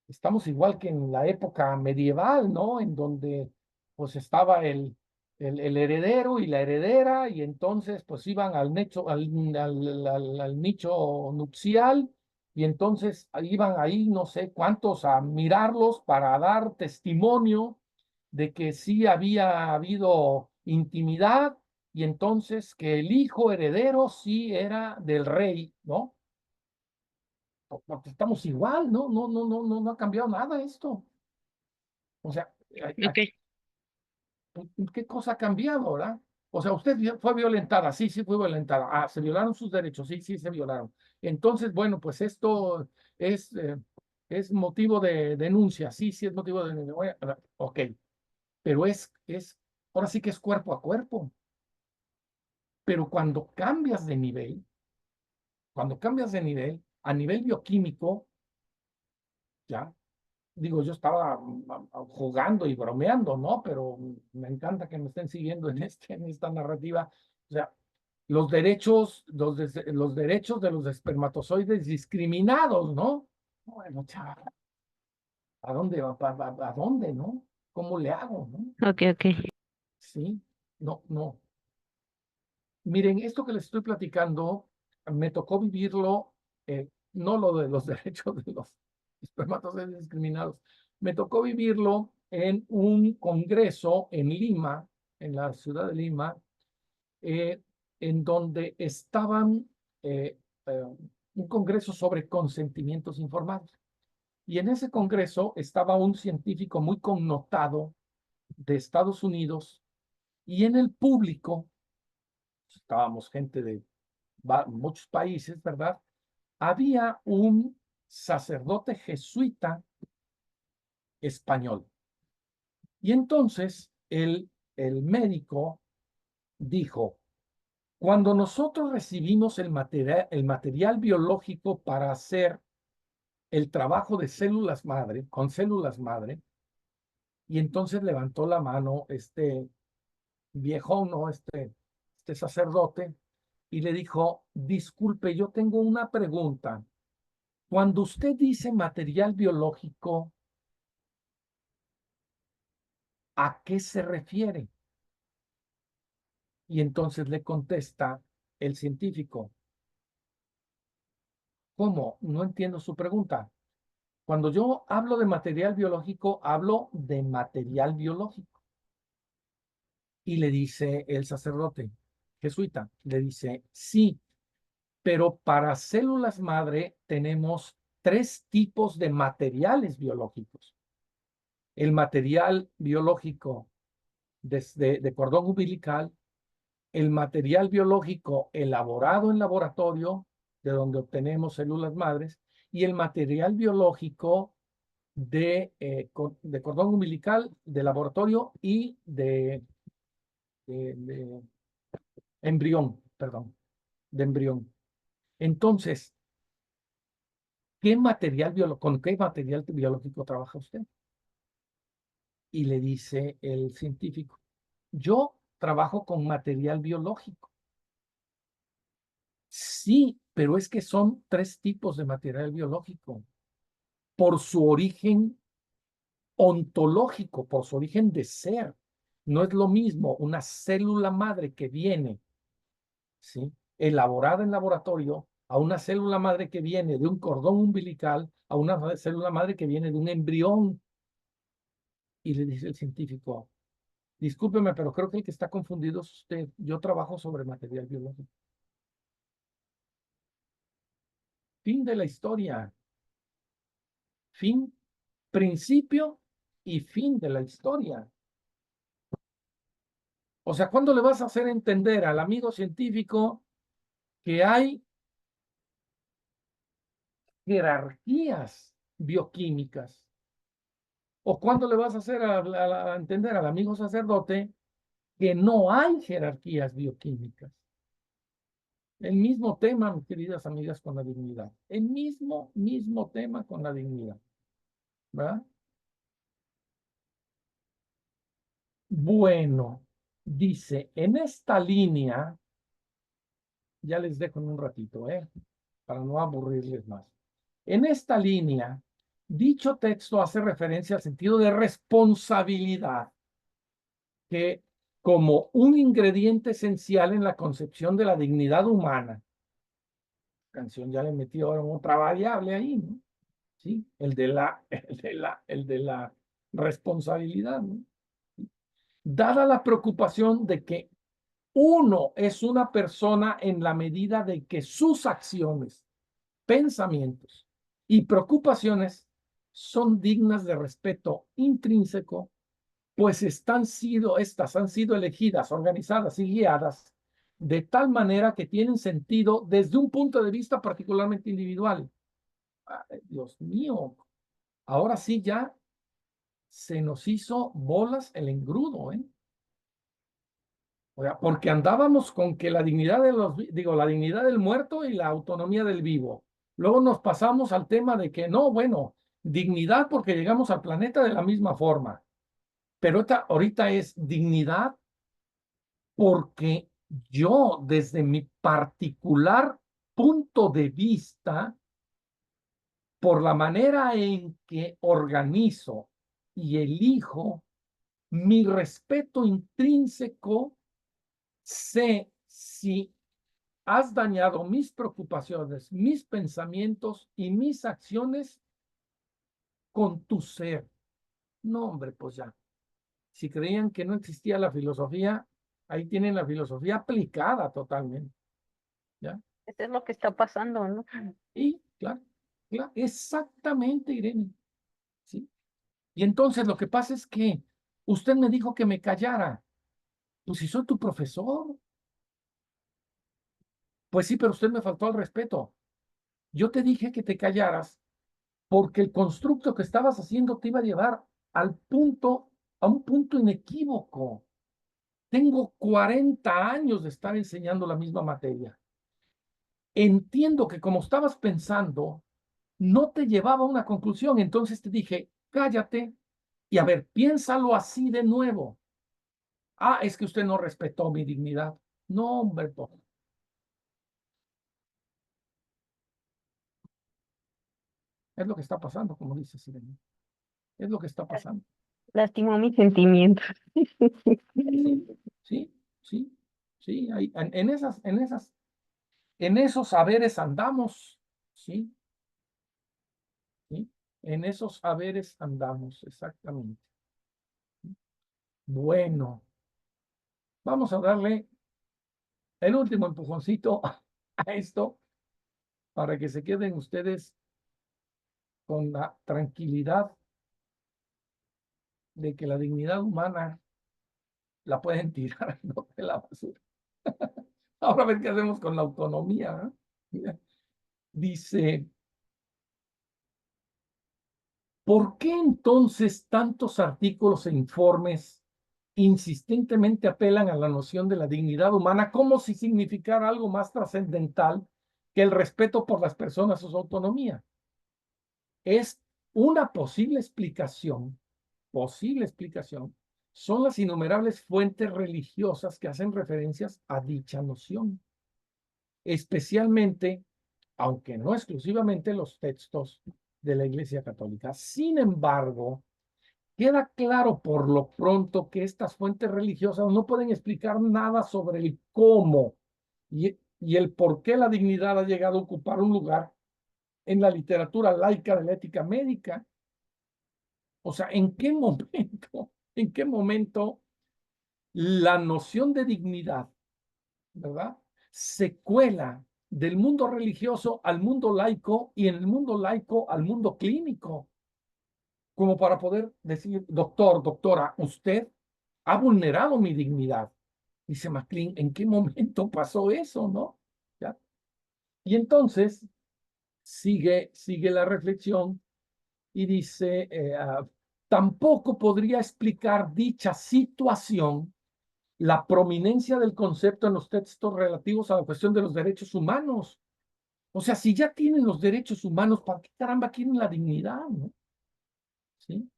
estamos igual que en la época medieval, ¿no? En donde pues estaba el heredero y la heredera, y entonces pues iban al nicho nupcial, y entonces iban ahí no sé cuántos a mirarlos para dar testimonio de que sí había habido intimidad, y entonces que el hijo heredero sí era del rey, ¿no? Porque estamos igual, no ha cambiado nada esto. O sea, Ok. ¿qué cosa ha cambiado, verdad? O sea, usted fue violentada, sí, sí fue violentada. Ah, se violaron sus derechos, sí, sí se violaron. Entonces, bueno, pues esto es, es motivo de denuncia, sí, sí es motivo de denuncia. Bueno, ok, pero ahora sí que es cuerpo a cuerpo. Pero cuando cambias de nivel, a nivel bioquímico, ya, digo, yo estaba jugando y bromeando, ¿no? Pero me encanta que me estén siguiendo en esta narrativa. O sea, los derechos de los espermatozoides discriminados, ¿no? Bueno, chaval, ¿a dónde va? ¿A dónde, no? ¿Cómo le hago, no? Ok, ok. Sí, no. Miren, esto que les estoy platicando, me tocó vivirlo, no lo de los derechos de los espermatozoides discriminados, me tocó vivirlo en un congreso en Lima, en la ciudad de Lima, eh, en donde estaban un congreso sobre consentimientos informados. Y en ese congreso estaba un científico muy connotado de Estados Unidos, y en el público estábamos gente de muchos países, ¿verdad? Había un sacerdote jesuita español. Y entonces el médico dijo, cuando nosotros recibimos el material biológico para hacer el trabajo de células madre, con células madre, y entonces levantó la mano este viejón, ¿no? Este sacerdote, y le dijo, disculpe, yo tengo una pregunta. Cuando usted dice material biológico, ¿a qué se refiere? Y entonces le contesta el científico, ¿cómo? No entiendo su pregunta. Cuando yo hablo de material biológico, hablo de material biológico. Y le dice el sacerdote jesuita, le dice, sí, pero para células madre tenemos 3 tipos de materiales biológicos. El material biológico de cordón umbilical, el material biológico elaborado en laboratorio, de donde obtenemos células madres, y el material biológico de cordón umbilical, de laboratorio y de embrión, perdón, de embrión. Entonces, ¿con qué material biológico trabaja usted? Y le dice el científico, yo trabajo con material biológico. Sí, pero es que son 3 tipos de material biológico. Por su origen ontológico, por su origen de ser. No es lo mismo una célula madre que viene, ¿sí?, elaborada en laboratorio, a una célula madre que viene de un cordón umbilical, a una célula madre que viene de un embrión. Y le dice el científico, discúlpeme, pero creo que el que está confundido es usted. Yo trabajo sobre material biológico. Fin de la historia. Fin, principio y fin de la historia. O sea, ¿cuándo le vas a hacer entender al amigo científico que hay jerarquías bioquímicas? ¿O cuándo le vas a hacer a entender al amigo sacerdote que no hay jerarquías bioquímicas? El mismo tema, mis queridas amigas, con la dignidad. El mismo tema con la dignidad. ¿Verdad? Bueno, dice, en esta línea, ya les dejo en un ratito, para no aburrirles más. En esta línea, dicho texto hace referencia al sentido de responsabilidad, que como un ingrediente esencial en la concepción de la dignidad humana. La canción ya le metió otra variable ahí, ¿no? ¿Sí? El de la responsabilidad, ¿no? Dada la preocupación de que uno es una persona en la medida de que sus acciones, pensamientos y preocupaciones son dignas de respeto intrínseco, pues estas han sido elegidas, organizadas y guiadas de tal manera que tienen sentido desde un punto de vista particularmente individual. Ay, Dios mío, ahora sí ya se nos hizo bolas el engrudo, ¿eh? O sea, porque andábamos con que la dignidad la dignidad del muerto y la autonomía del vivo. Luego nos pasamos al tema de que no, bueno, dignidad porque llegamos al planeta de la misma forma. Pero ahorita es dignidad porque yo, desde mi particular punto de vista, por la manera en que organizo y elijo, mi respeto intrínseco, sé si has dañado mis preocupaciones, mis pensamientos y mis acciones con tu ser. No, hombre, pues ya. Si creían que no existía la filosofía, ahí tienen la filosofía aplicada totalmente. ¿Ya? Eso es lo que está pasando, ¿no? Y, claro, exactamente, Irene. ¿Sí? Y entonces lo que pasa es que usted me dijo que me callara. Pues si soy tu profesor. Pues sí, pero usted me faltó al respeto. Yo te dije que te callaras porque el constructo que estabas haciendo te iba a llevar a un punto inequívoco. Tengo 40 años de estar enseñando la misma materia. Entiendo que como estabas pensando, no te llevaba a una conclusión. Entonces te dije, cállate y a ver, piénsalo así de nuevo. Ah, es que usted no respetó mi dignidad. No, hombre, es lo que está pasando, como dice Sirene. Es lo que está pasando. Lastimó mis sentimientos. Sí, sí, sí. En esos saberes andamos, ¿sí? ¿Sí? En esos saberes andamos, exactamente. Bueno, vamos a darle el último empujoncito a esto para que se queden ustedes con la tranquilidad de que la dignidad humana la pueden tirar no de la basura. Ahora a ver qué hacemos con la autonomía. Dice, ¿por qué entonces tantos artículos e informes insistentemente apelan a la noción de la dignidad humana como si significara algo más trascendental que el respeto por las personas o su autonomía? Es una posible explicación, son las innumerables fuentes religiosas que hacen referencias a dicha noción, especialmente, aunque no exclusivamente, los textos de la Iglesia Católica. Sin embargo, queda claro por lo pronto que estas fuentes religiosas no pueden explicar nada sobre el cómo y el por qué la dignidad ha llegado a ocupar un lugar en la literatura laica de la ética médica. O sea, en qué momento la noción de dignidad, ¿verdad? Se cuela del mundo religioso al mundo laico y en el mundo laico al mundo clínico, como para poder decir, doctor, doctora, usted ha vulnerado mi dignidad. Dice MacLean, ¿en qué momento pasó eso, no? ¿Ya? Y entonces sigue la reflexión y dice, tampoco podría explicar dicha situación la prominencia del concepto en los textos relativos a la cuestión de los derechos humanos. O sea, si ya tienen los derechos humanos, ¿para qué caramba quieren la dignidad, no? ¿Sí?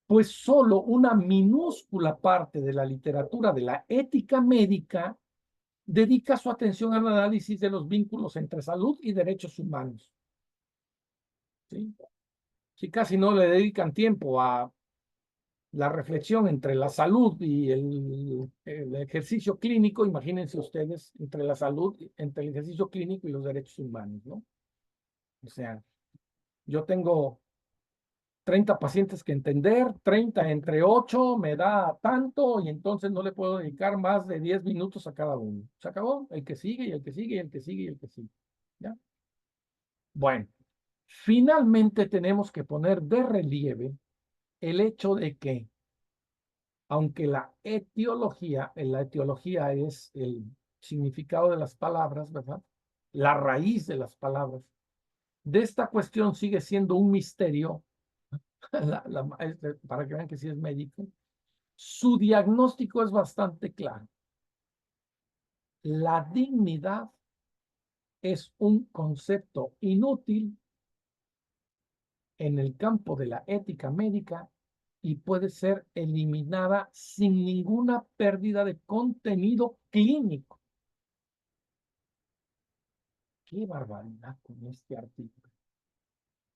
Pues solo una minúscula parte de la literatura de la ética médica dedica su atención al análisis de los vínculos entre salud y derechos humanos. ¿Sí? Si casi no le dedican tiempo a la reflexión entre la salud y el ejercicio clínico, imagínense ustedes, entre la salud, entre el ejercicio clínico y los derechos humanos, ¿no? O sea, yo tengo 30 pacientes que entender, 30 entre 8 me da tanto y entonces no le puedo dedicar más de 10 minutos a cada uno. Se acabó, el que sigue y el que sigue y el que sigue y el que sigue. ¿Ya? Bueno, finalmente tenemos que poner de relieve el hecho de que, aunque la etiología es el significado de las palabras, ¿verdad? La raíz de las palabras, de esta cuestión sigue siendo un misterio, para que vean que sí es médico, su diagnóstico es bastante claro. La dignidad es un concepto inútil en el campo de la ética médica y puede ser eliminada sin ninguna pérdida de contenido clínico. ¡Qué barbaridad con este artículo!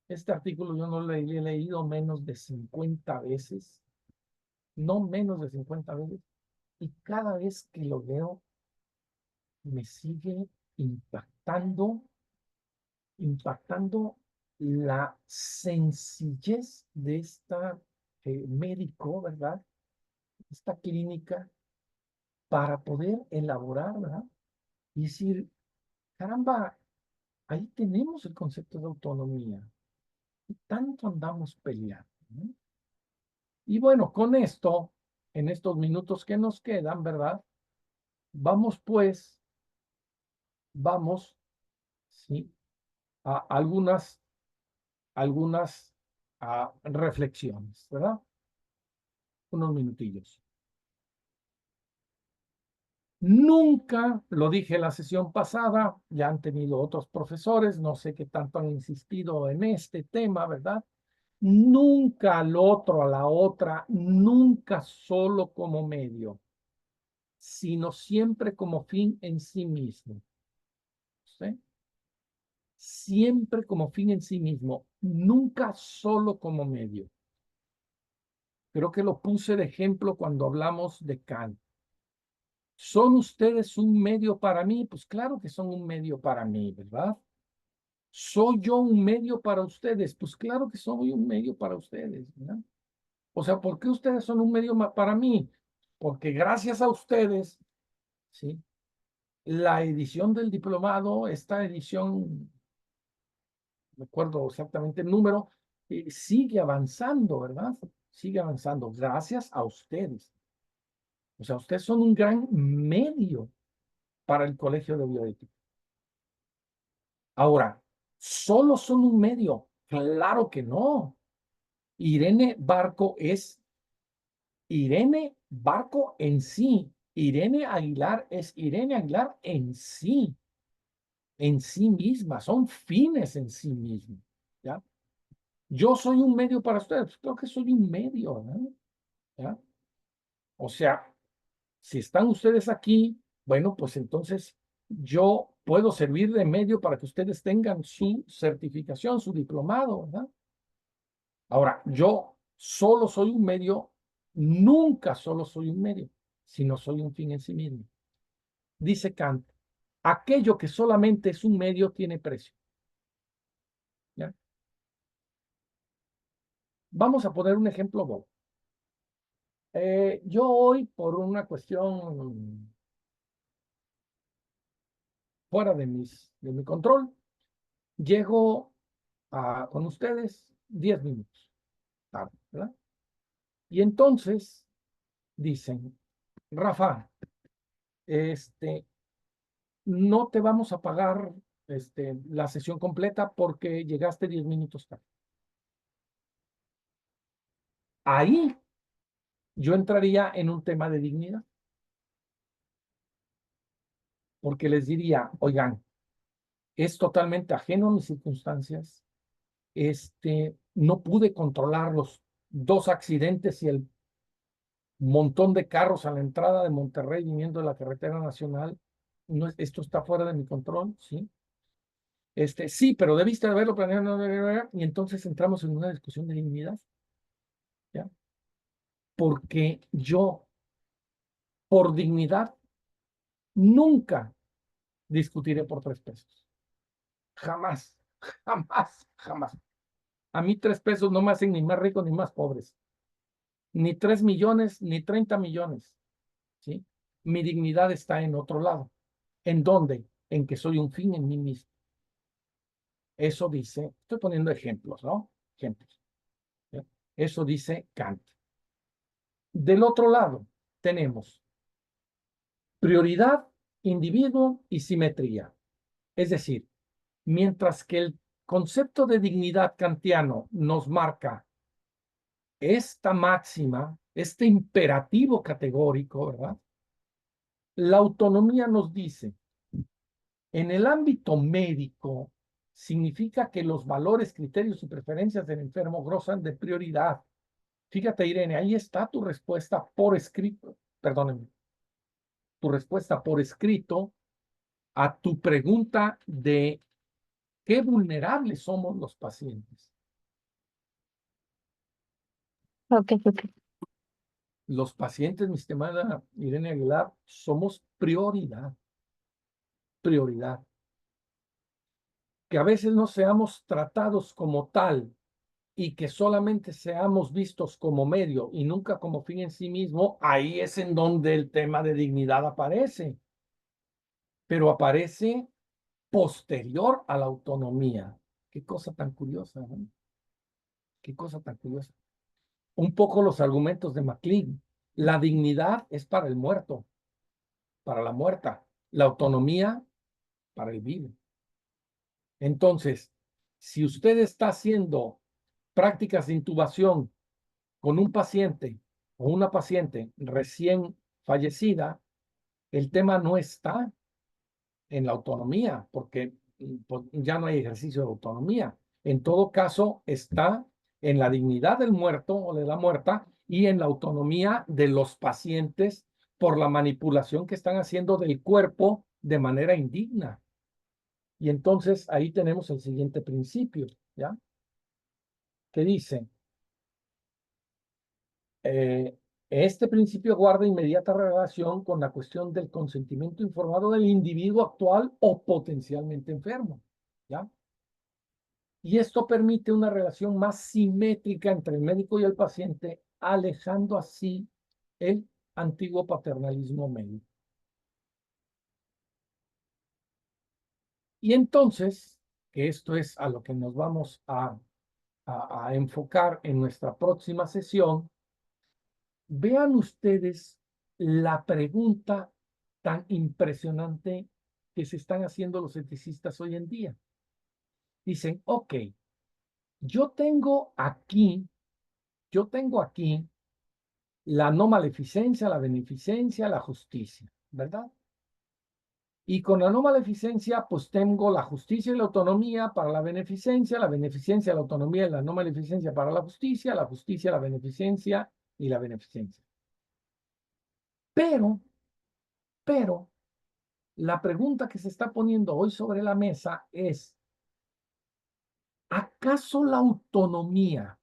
Este artículo yo no lo he leído menos de 50 veces, no menos de 50 veces, y cada vez que lo leo me sigue impactando la sencillez de esta médico, ¿verdad? Esta clínica para poder elaborar, ¿verdad? Y decir, caramba, ahí tenemos el concepto de autonomía. Y tanto andamos peleando, ¿no? Y bueno, con esto, en estos minutos que nos quedan, ¿verdad? Vamos pues, ¿sí? A algunas reflexiones, ¿verdad? Unos minutillos. Nunca, lo dije la sesión pasada, ya han tenido otros profesores, no sé qué tanto han insistido en este tema, ¿verdad? Nunca al otro, a la otra, nunca solo como medio, sino siempre como fin en sí mismo. ¿Sí? Siempre como fin en sí mismo, nunca solo como medio. Creo que lo puse de ejemplo cuando hablamos de Kant. ¿Son ustedes un medio para mí? Pues claro que son un medio para mí, ¿verdad? ¿Soy yo un medio para ustedes? Pues claro que soy un medio para ustedes, ¿verdad? O sea, ¿por qué ustedes son un medio para mí? Porque gracias a ustedes, ¿sí? La edición del diplomado, esta edición, no recuerdo exactamente el número, sigue avanzando, ¿verdad? Sigue avanzando gracias a ustedes. O sea, ustedes son un gran medio para el Colegio de Bioética. Ahora, ¿solo son un medio? Claro que no. Irene Barco es Irene Barco en sí. Irene Aguilar es Irene Aguilar en sí misma, son fines en sí mismos, ¿ya? Yo soy un medio para ustedes, creo que soy un medio, ¿no? ¿Ya? O sea, si están ustedes aquí, bueno, pues entonces yo puedo servir de medio para que ustedes tengan su certificación, su diplomado, ¿verdad? Ahora, yo solo soy un medio, nunca solo soy un medio, sino soy un fin en sí mismo. Dice Kant, aquello que solamente es un medio tiene precio. ¿Ya? Vamos a poner un ejemplo bobo. Yo hoy, por una cuestión fuera de mi control, llego con ustedes 10 minutos tarde, ¿verdad? Y entonces dicen, Rafa, no te vamos a pagar la sesión completa porque llegaste 10 minutos tarde. Ahí yo entraría en un tema de dignidad. Porque les diría, oigan, es totalmente ajeno a mis circunstancias. No pude controlar los 2 accidentes y el montón de carros a la entrada de Monterrey viniendo de la carretera nacional. No, esto está fuera de mi control, ¿sí? Sí, pero debiste haberlo planeado, y entonces entramos en una discusión de dignidad, ¿ya? Porque yo, por dignidad, nunca discutiré por 3 pesos. Jamás, jamás, jamás. A mí 3 pesos no me hacen ni más ricos ni más pobres. Ni 3 millones, ni 30 millones, ¿sí? Mi dignidad está en otro lado. ¿En dónde? En que soy un fin en mí mismo. Eso dice, estoy poniendo ejemplos, ¿no? Ejemplos. ¿Sí? Eso dice Kant. Del otro lado, tenemos prioridad, individuo y simetría. Es decir, mientras que el concepto de dignidad kantiano nos marca esta máxima, este imperativo categórico, ¿verdad? La autonomía nos dice, en el ámbito médico, significa que los valores, criterios y preferencias del enfermo gozan de prioridad. Fíjate, Irene, ahí está tu respuesta por escrito, perdónenme, tu respuesta por escrito a tu pregunta de qué vulnerables somos los pacientes. Ok, ok. Los pacientes, mi estimada Irene Aguilar, somos prioridad, prioridad. Que a veces no seamos tratados como tal y que solamente seamos vistos como medio y nunca como fin en sí mismo, ahí es en donde el tema de dignidad aparece. Pero aparece posterior a la autonomía. Qué cosa tan curiosa, ¿no? Qué cosa tan curiosa. Un poco los argumentos de MacLean. La dignidad es para el muerto, para la muerta. La autonomía para el vivo. Entonces, si usted está haciendo prácticas de intubación con un paciente o una paciente recién fallecida, el tema no está en la autonomía, porque pues, ya no hay ejercicio de autonomía. En todo caso, está en la dignidad del muerto o de la muerta y en la autonomía de los pacientes por la manipulación que están haciendo del cuerpo de manera indigna. Y entonces ahí tenemos el siguiente principio, ¿ya? Que dice, este principio guarda inmediata relación con la cuestión del consentimiento informado del individuo actual o potencialmente enfermo, ¿ya? Y esto permite una relación más simétrica entre el médico y el paciente, alejando así el antiguo paternalismo médico. Y entonces, que esto es a lo que nos vamos a enfocar en nuestra próxima sesión, vean ustedes la pregunta tan impresionante que se están haciendo los eticistas hoy en día. Dicen, ok, yo tengo aquí la no maleficencia, la beneficencia, la justicia, ¿verdad? Y con la no maleficencia, pues tengo la justicia y la autonomía para la beneficencia, la autonomía y la no maleficencia para la justicia, la beneficencia y la beneficencia. Pero, la pregunta que se está poniendo hoy sobre la mesa es, ¿acaso la autonomía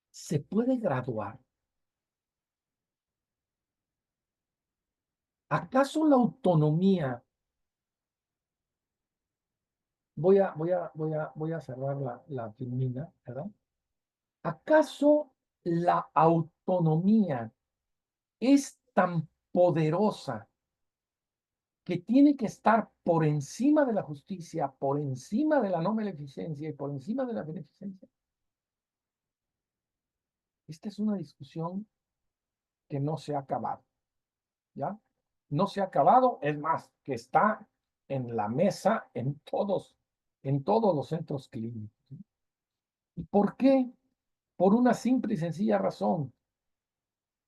se puede graduar? ¿Acaso la autonomía, voy a cerrar la filmina, ¿verdad? ¿Acaso la autonomía es tan poderosa que tiene que estar por encima de la justicia, por encima de la no maleficencia y por encima de la beneficencia? Esta es una discusión que no se ha acabado, ¿ya? no se ha acabado, es más, que está en la mesa en todos los centros clínicos. ¿Y por qué? Por una simple y sencilla razón.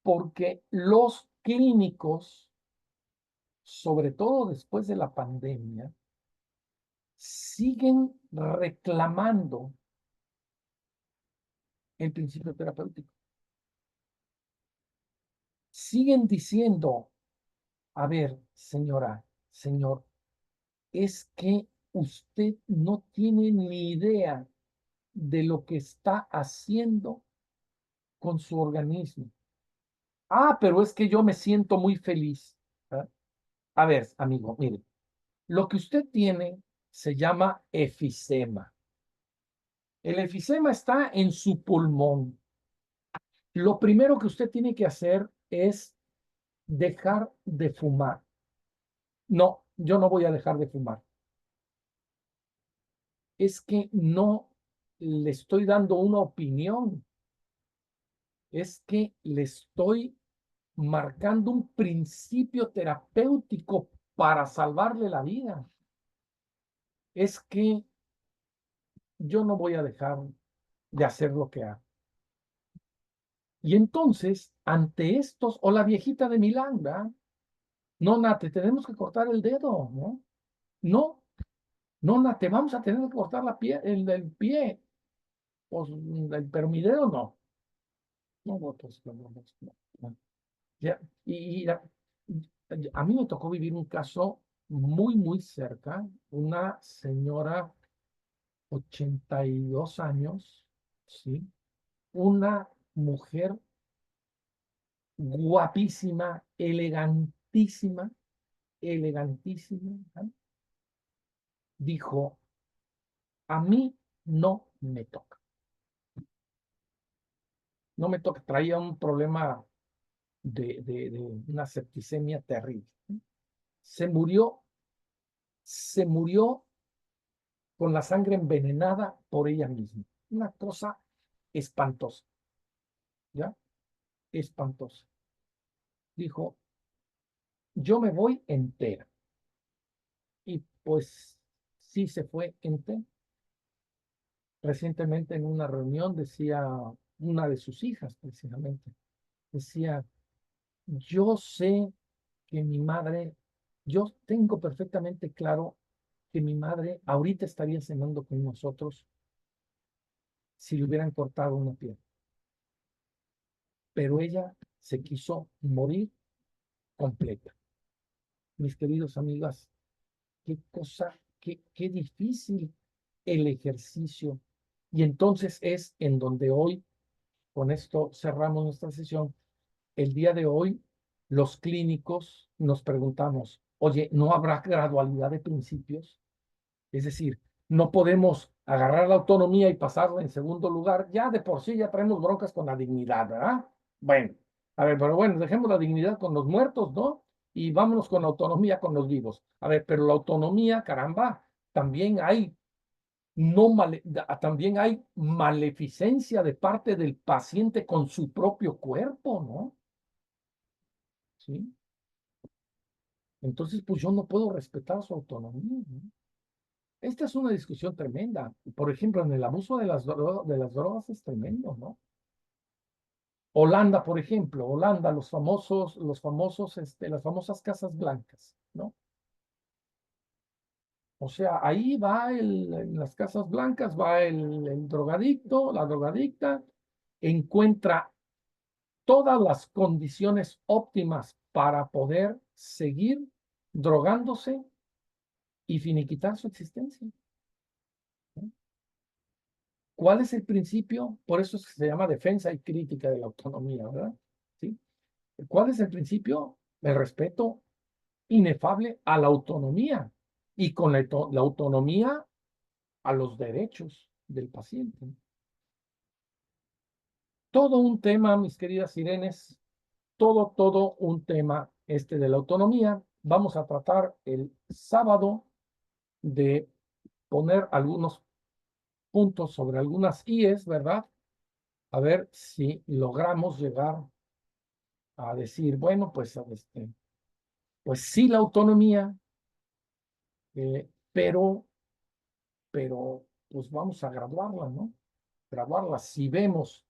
Porque los clínicos, sobre todo después de la pandemia, siguen reclamando el principio terapéutico. Siguen diciendo, a ver, señora, señor, es que usted no tiene ni idea de lo que está haciendo con su organismo. Ah, pero es que yo me siento muy feliz. ¿Ah? A ver, amigo, mire, lo que usted tiene se llama efisema. El efisema está en su pulmón. Lo primero que usted tiene que hacer es dejar de fumar. No, yo no voy a dejar de fumar. Es que no le estoy dando una opinión. Es que le estoy marcando un principio terapéutico para salvarle la vida. Es que yo no voy a dejar de hacer lo que hago. Y entonces, ante estos, o la viejita de Milán, ¿verdad? No, Nate, tenemos que cortar el dedo, ¿no? No, no, Nate, vamos a tener que cortar el pie. Pues, pero mi dedo no. No, no, pues, no. Ya, a mí me tocó vivir un caso muy, muy cerca. Una señora, 82 años, ¿sí? Una mujer guapísima, elegantísima, elegantísima, ¿no? Dijo, a mí no me toca. No me toca. Traía un problema de una septicemia terrible. Se murió con la sangre envenenada por ella misma. Una cosa espantosa, ¿ya? Espantosa. Dijo, yo me voy entera. Y pues sí se fue entera. Recientemente en una reunión decía una de sus hijas, precisamente, decía, yo sé que mi madre, yo tengo perfectamente claro que mi madre ahorita estaría cenando con nosotros si le hubieran cortado una pierna. Pero ella se quiso morir completa. Mis queridos amigas, qué cosa, qué difícil el ejercicio. Y entonces es en donde hoy, con esto cerramos nuestra sesión, el día de hoy, los clínicos nos preguntamos, oye, ¿no habrá gradualidad de principios? Es decir, no podemos agarrar la autonomía y pasarla en segundo lugar. Ya de por sí ya traemos broncas con la dignidad, ¿verdad? Bueno, a ver, pero bueno, dejemos la dignidad con los muertos, ¿no? Y vámonos con la autonomía con los vivos. A ver, pero la autonomía, caramba, también hay también hay maleficencia de parte del paciente con su propio cuerpo, ¿no? ¿Sí? Entonces, pues yo no puedo respetar su autonomía, ¿no? Esta es una discusión tremenda. Por ejemplo, en el abuso de las drogas es tremendo, ¿no? Holanda, por ejemplo, Holanda, las famosas casas blancas, ¿no? O sea, ahí va en las casas blancas, va el drogadicto, la drogadicta, encuentra todas las condiciones óptimas para poder seguir drogándose y finiquitar su existencia. ¿Cuál es el principio? Por eso es que se llama defensa y crítica de la autonomía, ¿verdad? ¿Sí? ¿Cuál es el principio? El respeto inefable a la autonomía y con la autonomía a los derechos del paciente. Todo un tema, mis queridas sirenes, todo un tema de la autonomía. Vamos a tratar el sábado de poner algunos puntos sobre algunas IES, ¿verdad? A ver si logramos llegar a decir, bueno, pues pues sí la autonomía, pero pues vamos a graduarla, ¿no? Graduarla. Si vemos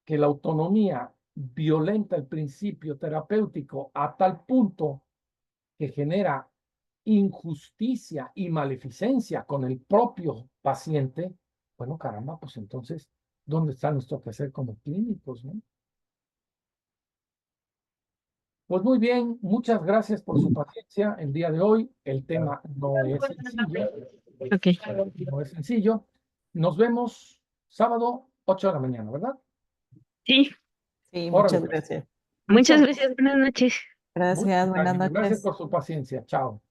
que la autonomía violenta el principio terapéutico a tal punto que genera injusticia y maleficencia con el propio paciente, bueno, caramba, pues entonces, ¿dónde está nuestro quehacer como clínicos, no? Pues muy bien, muchas gracias por su paciencia el día de hoy. El tema no es sencillo. Ok. No es sencillo. Nos vemos sábado, 8 de la mañana, ¿verdad? Sí, Sí, Órale, muchas pues. gracias. muchas gracias. Buenas noches. Gracias, buenas Gracias noches. por su paciencia. Chao.